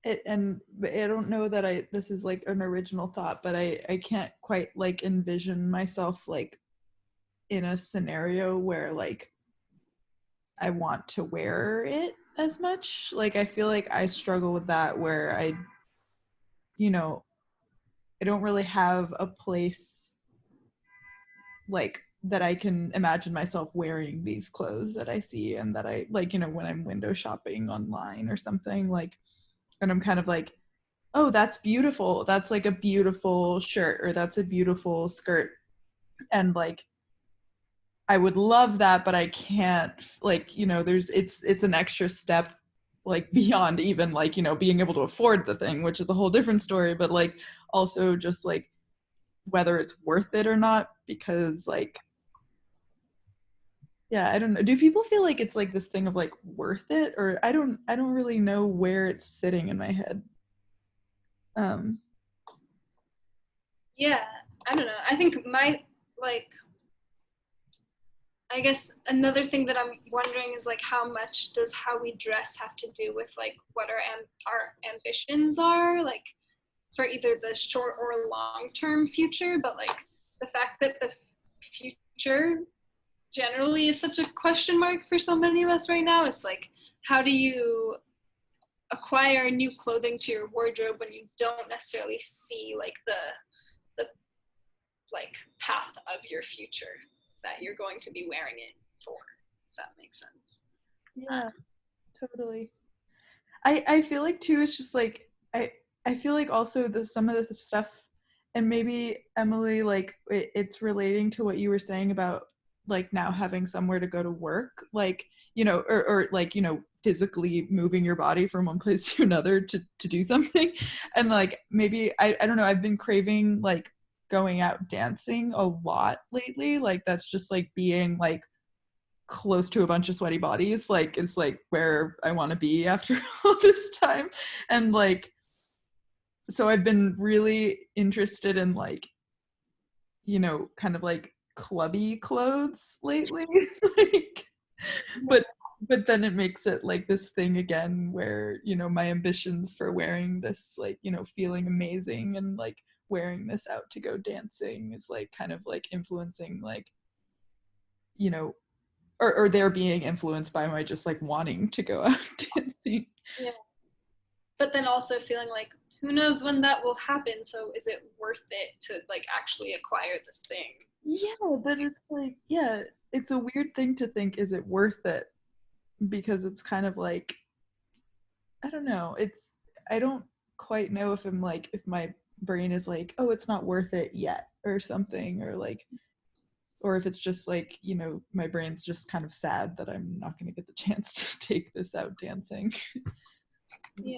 and I don't know that this is like an original thought, but I can't quite like envision myself like in a scenario where like I want to wear it as much. Like I feel like I struggle with that, where you know, I don't really have a place like that I can imagine myself wearing these clothes that I see and that I like, when I'm window shopping online or something, like, and I'm kind of like, oh, that's beautiful. That's like a beautiful shirt, or that's a beautiful skirt. And like, I would love that, but I can't, like, it's an extra step like beyond even like, being able to afford the thing, which is a whole different story, but like also just like whether it's worth it or not, because like, yeah, I don't know. Do people feel like it's like this thing of like worth it, or I don't really know where it's sitting in my head. Yeah, I don't know. I think I guess another thing that I'm wondering is like how much does how we dress have to do with like what our ambitions are, like for either the short or long term future, but like the fact that the future generally is such a question mark for so many of us right now. It's like, how do you acquire new clothing to your wardrobe when you don't necessarily see like the like path of your future that you're going to be wearing it for, if that makes sense. Yeah, totally. I feel like too, it's just like I feel like also some of the stuff, and maybe Emily, like it's relating to what you were saying about like now having somewhere to go to work, like, or like, physically moving your body from one place to another to do something. And like maybe I don't know, I've been craving like going out dancing a lot lately. Like that's just like being like close to a bunch of sweaty bodies, like it's like where I want to be after all this time. And like, so I've been really interested in like, kind of like clubby clothes lately. Like, but then it makes it like this thing again where, my ambitions for wearing this, like, feeling amazing and like wearing this out to go dancing is like kind of like influencing like, or they're being influenced by my just like wanting to go out dancing. Yeah. But then also feeling like, who knows when that will happen, so is it worth it to like actually acquire this thing? Yeah, but it's like, yeah, it's a weird thing to think, is it worth it? Because it's kind of like, I don't know, I don't quite know if I'm like, if my brain is like, oh, it's not worth it yet or something, or like, or if it's just like, my brain's just kind of sad that I'm not going to get the chance to take this out dancing. Yeah.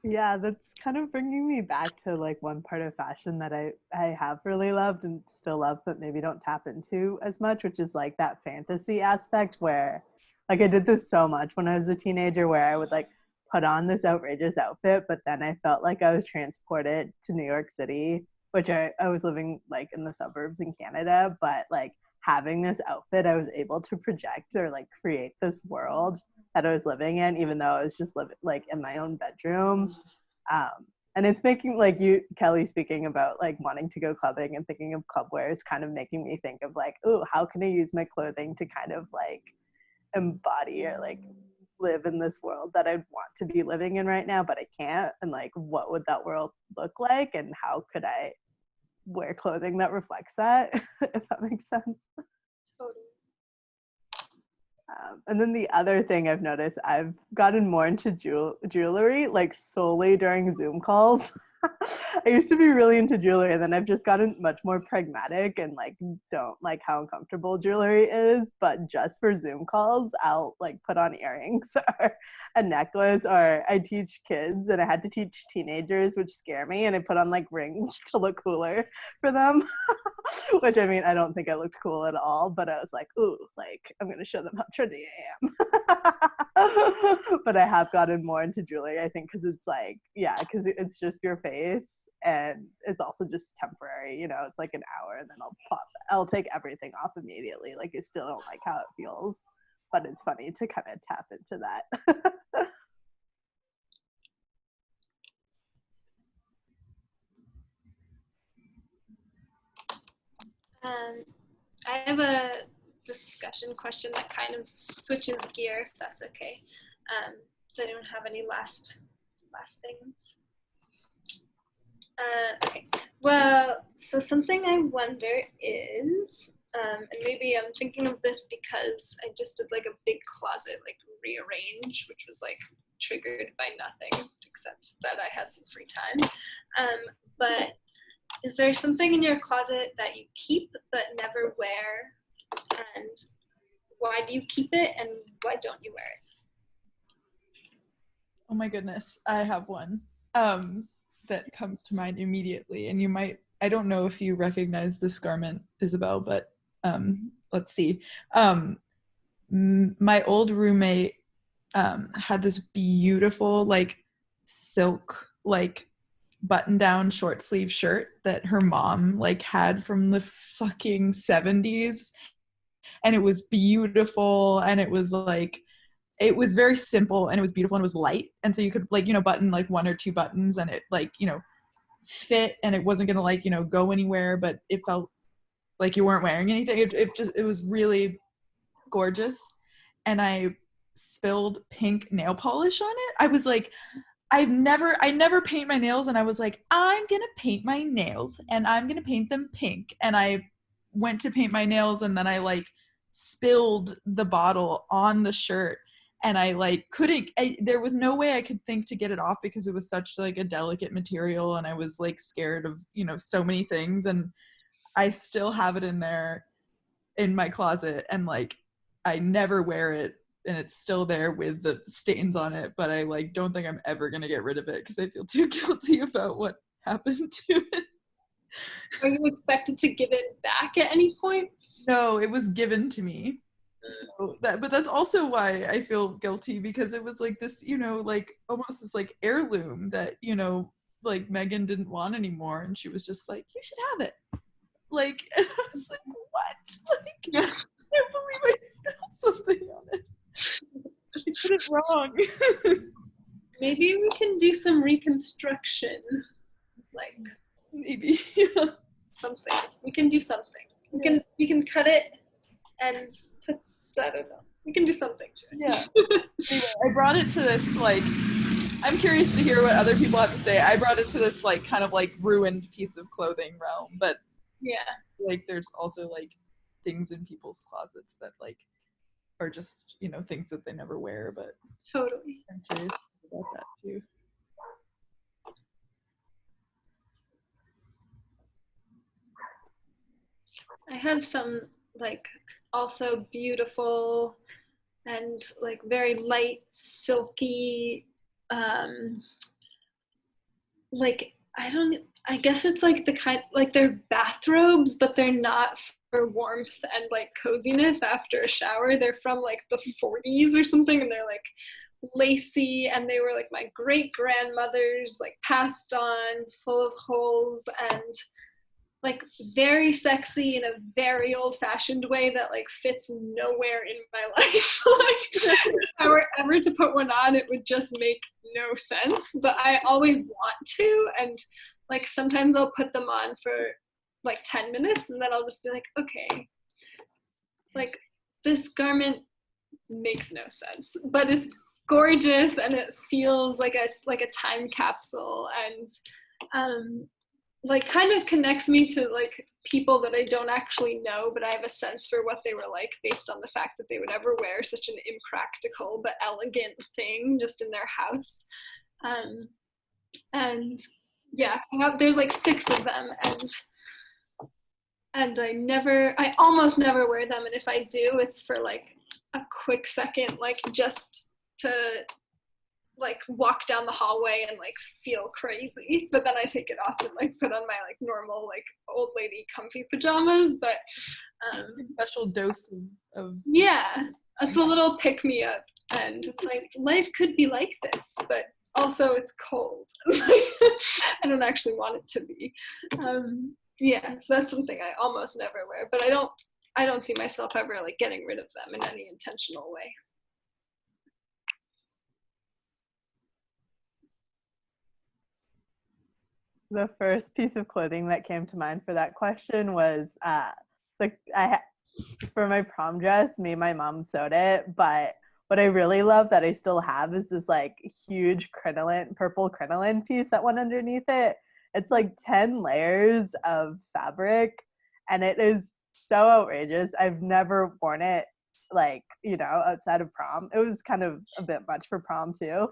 Yeah, that's kind of bringing me back to like one part of fashion that I have really loved and still love, but maybe don't tap into as much, which is like that fantasy aspect where like I did this so much when I was a teenager, where I would like put on this outrageous outfit, but then I felt like I was transported to New York City, which I was living like in the suburbs in Canada, but like having this outfit, I was able to project or like create this world that I was living in, even though I was just living like in my own bedroom. And it's making like you, Kelly, speaking about like wanting to go clubbing and thinking of club wear is kind of making me think of like, oh, how can I use my clothing to kind of like embody or like live in this world that I want to be living in right now, but I can't. And like, what would that world look like? And how could I wear clothing that reflects that, if that makes sense? Totally. And then the other thing I've noticed, I've gotten more into jewelry, like solely during Zoom calls. I used to be really into jewelry, and then I've just gotten much more pragmatic and like don't like how uncomfortable jewelry is. But just for Zoom calls, I'll like put on earrings or a necklace, or I teach kids and I had to teach teenagers, which scare me, and I put on like rings to look cooler for them. Which, I mean, I don't think I looked cool at all, but I was like, ooh, like, I'm gonna show them how trendy I am. But I have gotten more into jewelry, I think, because it's like, yeah, because it's just your face, and it's also just temporary, you know, it's like an hour, and then I'll take everything off immediately. Like, I still don't like how it feels, but it's funny to kind of tap into that. I have a discussion question that kind of switches gear, if that's okay. Does anyone have any last things? Okay. Well, so something I wonder is, and maybe I'm thinking of this because I just did like a big closet like rearrange, which was like triggered by nothing except that I had some free time. But is there something in your closet that you keep but never wear? And why do you keep it and why don't you wear it? Oh my goodness, I have one that comes to mind immediately. And you might, I don't know if you recognize this garment, Isabel, but let's see. My old roommate had this beautiful like silk like button down short sleeve shirt that her mom like had from the fucking 70s, and it was beautiful, and it was like, it was very simple, and it was beautiful, and it was light, and so you could like, you know, button like one or two buttons and it like, you know, fit, and it wasn't gonna like, you know, go anywhere, but it felt like you weren't wearing anything. It was really gorgeous. And I spilled pink nail polish on it. I was like, I never paint my nails, and I was like, I'm gonna paint my nails and I'm gonna paint them pink. And I went to paint my nails, and then I like spilled the bottle on the shirt, and I like there was no way I could think to get it off because it was such like a delicate material, and I was like scared of, you know, so many things, and I still have it in there in my closet, and like I never wear it, and it's still there with the stains on it, but I like don't think I'm ever gonna get rid of it because I feel too guilty about what happened to it. Are you expected to give it back at any point? No, it was given to me. So but that's also why I feel guilty, because it was like this, you know, like almost this like heirloom that, you know, like Megan didn't want anymore, and she was just like, you should have it. Like, and I was like, what? Like, I can't believe I spilled something on it. I did it wrong. Maybe we can do some reconstruction. Like, maybe, yeah. Something. We can do something. We can cut it and put, I don't know. We can do something to it. Yeah. Anyway, I brought it to this, like, I'm curious to hear what other people have to say. I brought it to this, like, kind of, like, ruined piece of clothing realm, but, yeah, like, there's also, like, things in people's closets that, like, are just, you know, things that they never wear, but totally. I'm curious about that, too. I have some, like, also beautiful and, like, very light, silky, like, I guess it's, like, the kind, like, they're bathrobes, but they're not for warmth and, like, coziness after a shower. They're from, like, the 40s or something, and they're, like, lacy, and they were, like, my great-grandmother's, like, passed on, full of holes, and like very sexy in a very old-fashioned way that like fits nowhere in my life. Like if I were ever to put one on, it would just make no sense, but I always want to, and like sometimes I'll put them on for like 10 minutes and then I'll just be like, okay, like this garment makes no sense, but it's gorgeous and it feels like a time capsule, and like kind of connects me to like people that I don't actually know, but I have a sense for what they were like based on the fact that they would ever wear such an impractical but elegant thing just in their house. And yeah, there's like 6 of them, and I almost never wear them, and if I do, it's for like a quick second, like just to like walk down the hallway and like feel crazy, but then I take it off and like put on my like normal like old lady comfy pajamas. But Special dose of yeah, it's a little pick me up, and it's like life could be like this, but also it's cold. I don't actually want it to be. Yeah, so that's something I almost never wear, but I don't see myself ever like getting rid of them in any intentional way. The first piece of clothing that came to mind for that question was for my prom dress, me and my mom sewed it, but what I really love that I still have is this like huge purple crinoline piece that went underneath it. It's like 10 layers of fabric, and it is so outrageous. I've never worn it like, you know, outside of prom. It was kind of a bit much for prom too,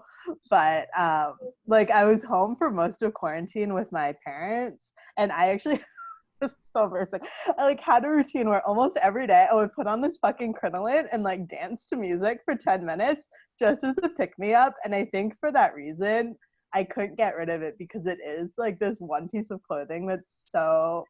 but like I was home for most of quarantine with my parents, and I actually so embarrassing. I like had a routine where almost every day I would put on this fucking crinoline and like dance to music for 10 minutes just as a pick me up. And I think for that reason, I couldn't get rid of it, because it is like this one piece of clothing that's so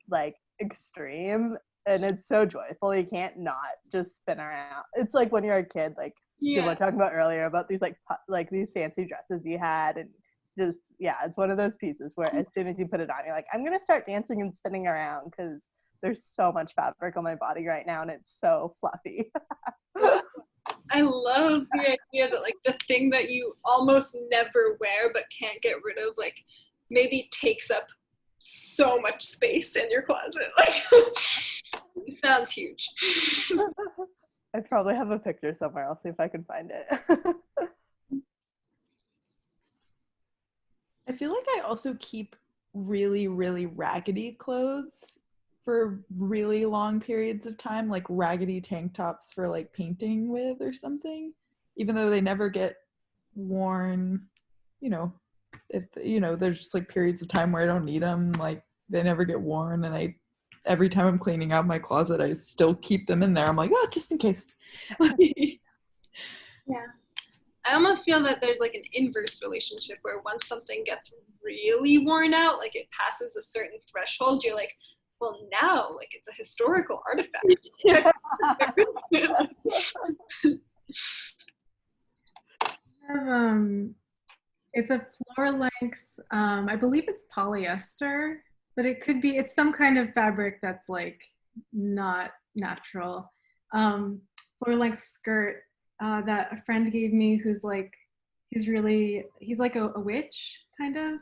like extreme and it's so joyful. You can't not just spin around. It's like when you're a kid, like people were talking about earlier about these like these fancy dresses you had, and just it's one of those pieces where as soon as you put it on, you're like, I'm gonna start dancing and spinning around because there's so much fabric on my body right now and it's so fluffy. I love the idea that like the thing that you almost never wear but can't get rid of like maybe takes up so much space in your closet. Like it sounds huge. I probably have a picture somewhere. I'll see if I can find it. I feel like I also keep really, really raggedy clothes for really long periods of time, like raggedy tank tops for like painting with or something, even though they never get worn. You know, if you know, there's just like periods of time where I don't need them, like they never get worn, and every time I'm cleaning out my closet, I still keep them in there. I'm like, oh, just in case. Yeah. I almost feel that there's like an inverse relationship where once something gets really worn out, like it passes a certain threshold, you're like, well, now like it's a historical artifact. It's a floor length, I believe it's polyester, but it's some kind of fabric that's like not natural. Floor length skirt that a friend gave me, who's like, he's like a witch kind of,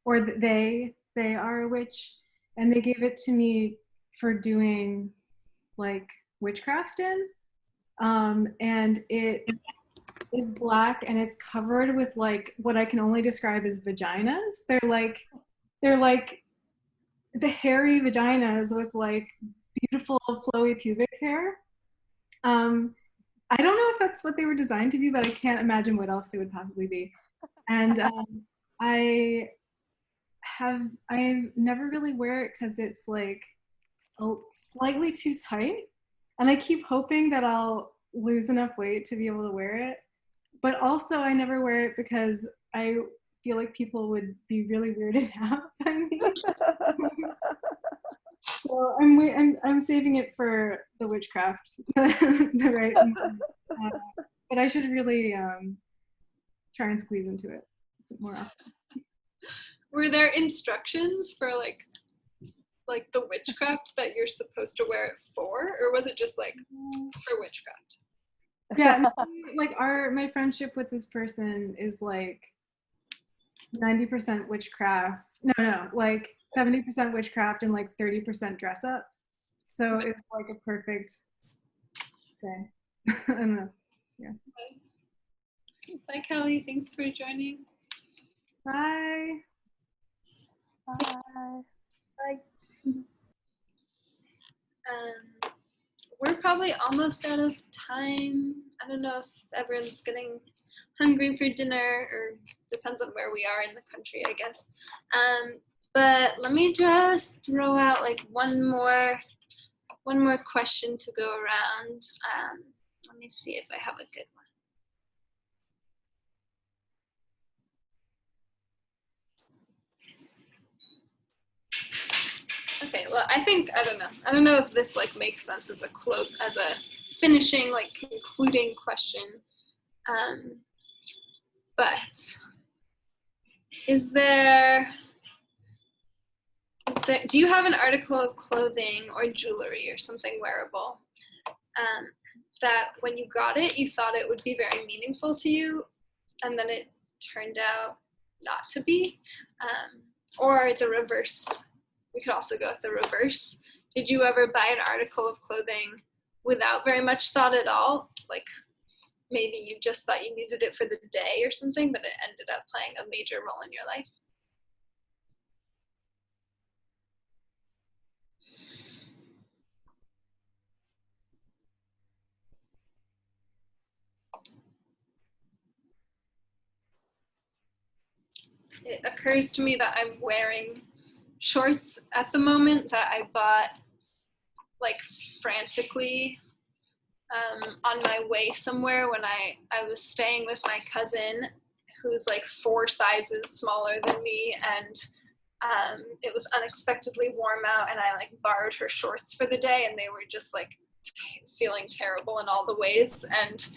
or they are a witch, and they gave it to me for doing like witchcraft in, and it is black and it's covered with like what I can only describe as vaginas. They're like the hairy vaginas with like beautiful flowy pubic hair. I don't know if that's what they were designed to be, but I can't imagine what else they would possibly be. And I never really wear it because it's like slightly too tight, and I keep hoping that I'll lose enough weight to be able to wear it. But also I never wear it because I feel like people would be really weirded out by me. So I'm saving it for the witchcraft, the right moment. But I should really try and squeeze into it more often. Were there instructions for like the witchcraft that you're supposed to wear it for, or was it just like for witchcraft? Yeah, like my friendship with this person is like 90% witchcraft. No, like 70% witchcraft and like 30% dress up. So it's like a perfect thing. I don't know. Yeah. Bye, Kelly. Thanks for joining. Bye. Bye. Bye. We're probably almost out of time. I don't know if everyone's getting hungry for dinner, or depends on where we are in the country, I guess. But let me just throw out like one more question to go around. Let me see if I have a good one. Okay, well, I don't know if this like makes sense as a finishing, like concluding question. But do you have an article of clothing or jewelry or something wearable that when you got it, you thought it would be very meaningful to you, and then it turned out not to be? Or the reverse. We could also go with the reverse. Did you ever buy an article of clothing without very much thought at all? Like maybe you just thought you needed it for the day or something, but it ended up playing a major role in your life? It occurs to me that I'm wearing shorts at the moment that I bought like frantically on my way somewhere when I was staying with my cousin who's like 4 sizes smaller than me, and it was unexpectedly warm out, and I like borrowed her shorts for the day, and they were just like feeling terrible in all the ways, and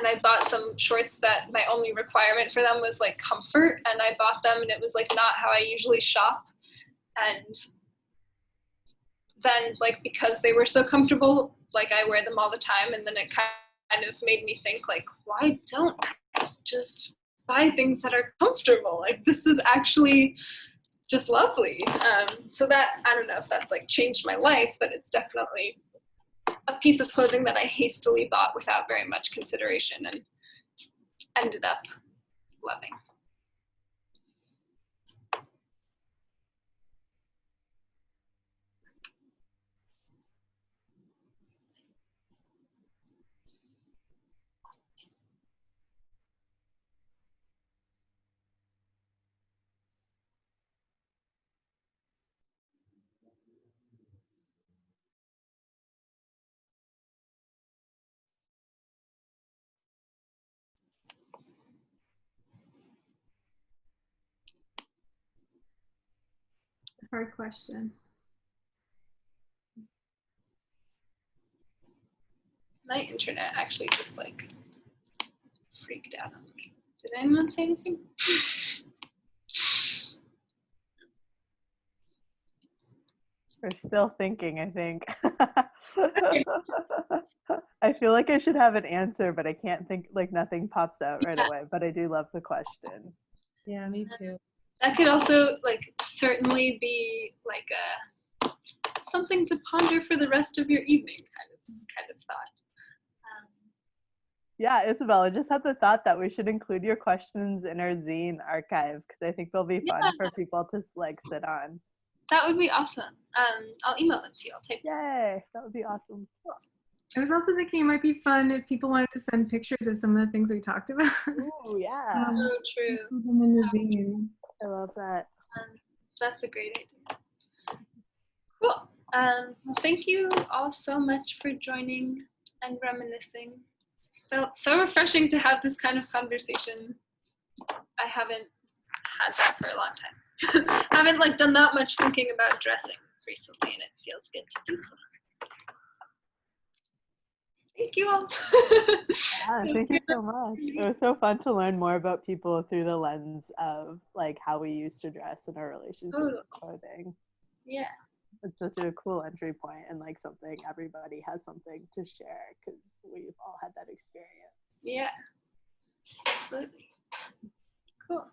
I bought some shorts that my only requirement for them was like comfort, and I bought them, and it was like not how I usually shop, and then like because they were so comfortable, like I wear them all the time, and then it kind of made me think like, why don't I just buy things that are comfortable? Like this is actually just lovely. So that, I don't know if that's like changed my life, but it's definitely a piece of clothing that I hastily bought without very much consideration and ended up loving. Hard question. My internet actually just like freaked out on me. Did anyone say anything? We're still thinking, I think. I feel like I should have an answer, but I can't think, like nothing pops out right away, but I do love the question. Yeah, me too. That could also like certainly be like something to ponder for the rest of your evening kind of thought. Yeah, Isabel, I just had the thought that we should include your questions in our zine archive because I think they'll be fun for people to like sit on. That would be awesome. I'll email them to you. I'll type them. Yay, that would be awesome. Cool. I was also thinking it might be fun if people wanted to send pictures of some of the things we talked about. Ooh, yeah. So true. Put them in the zine. I love that. That's a great idea. Cool. Well, thank you all so much for joining and reminiscing. It felt so refreshing to have this kind of conversation. I haven't had that for a long time. I haven't like done that much thinking about dressing recently, and it feels good to do so. Thank you all. Yeah, thank you so much. It was so fun to learn more about people through the lens of like how we used to dress in our relationship with clothing. Yeah. It's such a cool entry point and like something everybody has something to share because we've all had that experience. Yeah. Absolutely. Cool.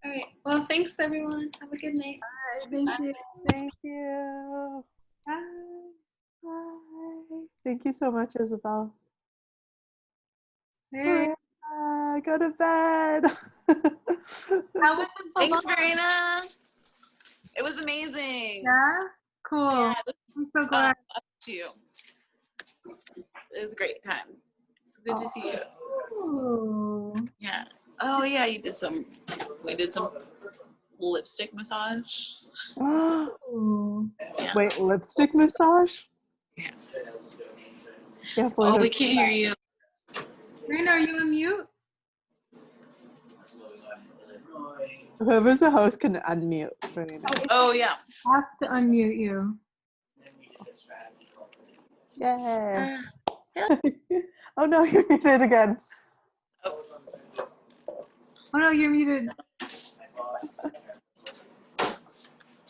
All right. Well, thanks everyone. Have a good night. Bye. Thank you. Thank you. Bye. Bye. Thank you so much, Isabel. Hey. Go to bed. How was this so Thanks, long? Verena. It was amazing. Yeah? Cool. Yeah, it I'm so glad. up to you. It was a great time. It's good to see you. Ooh. Yeah. Oh yeah, we did some lipstick massage. Ooh. Yeah. Wait, lipstick massage? Yeah. Oh, we can't hear you. Raina, are you on mute? Whoever's the host can unmute for me now. Oh yeah. Ask to unmute you. Yay. Ah, Oh no, you're muted again. Oops. Oh no, you're muted.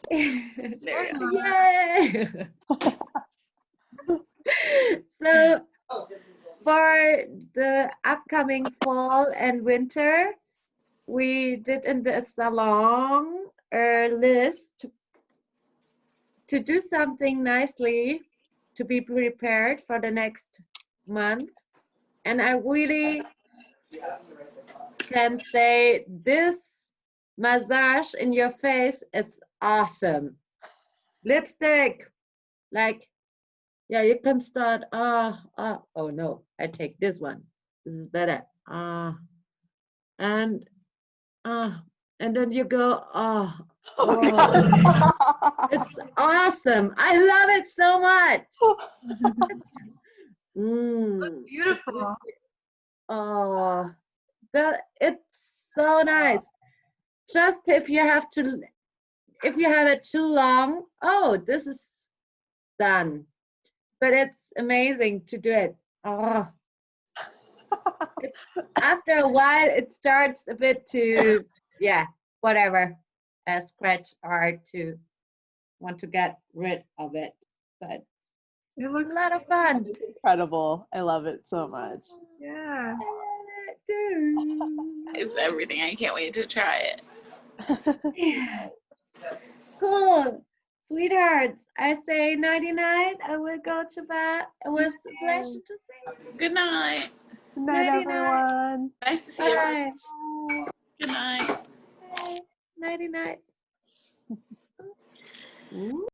There we go. Yay! So for the upcoming fall and winter, we did in the salon list to do something nicely to be prepared for the next month. And I really can say this massage in your face, it's awesome. Lipstick, like, yeah, you can start, oh no, I take this one. This is better. And then you go, it's awesome. I love it so much. It's, Beautiful. it's so nice. Just if you have it too long, this is done. But it's amazing to do it. After a while, it starts a bit to, whatever, scratch or to want to get rid of it. But It it's looks a lot of fun. It's incredible. I love it so much. yeah. It's everything. I can't wait to try it. Cool. Sweethearts, I say nighty-night. I will go to bed. It was a pleasure to see you. Good night. Good night, Nighty-night. everyone. Nice to see you. Bye. Good night. Nighty-night. Ooh.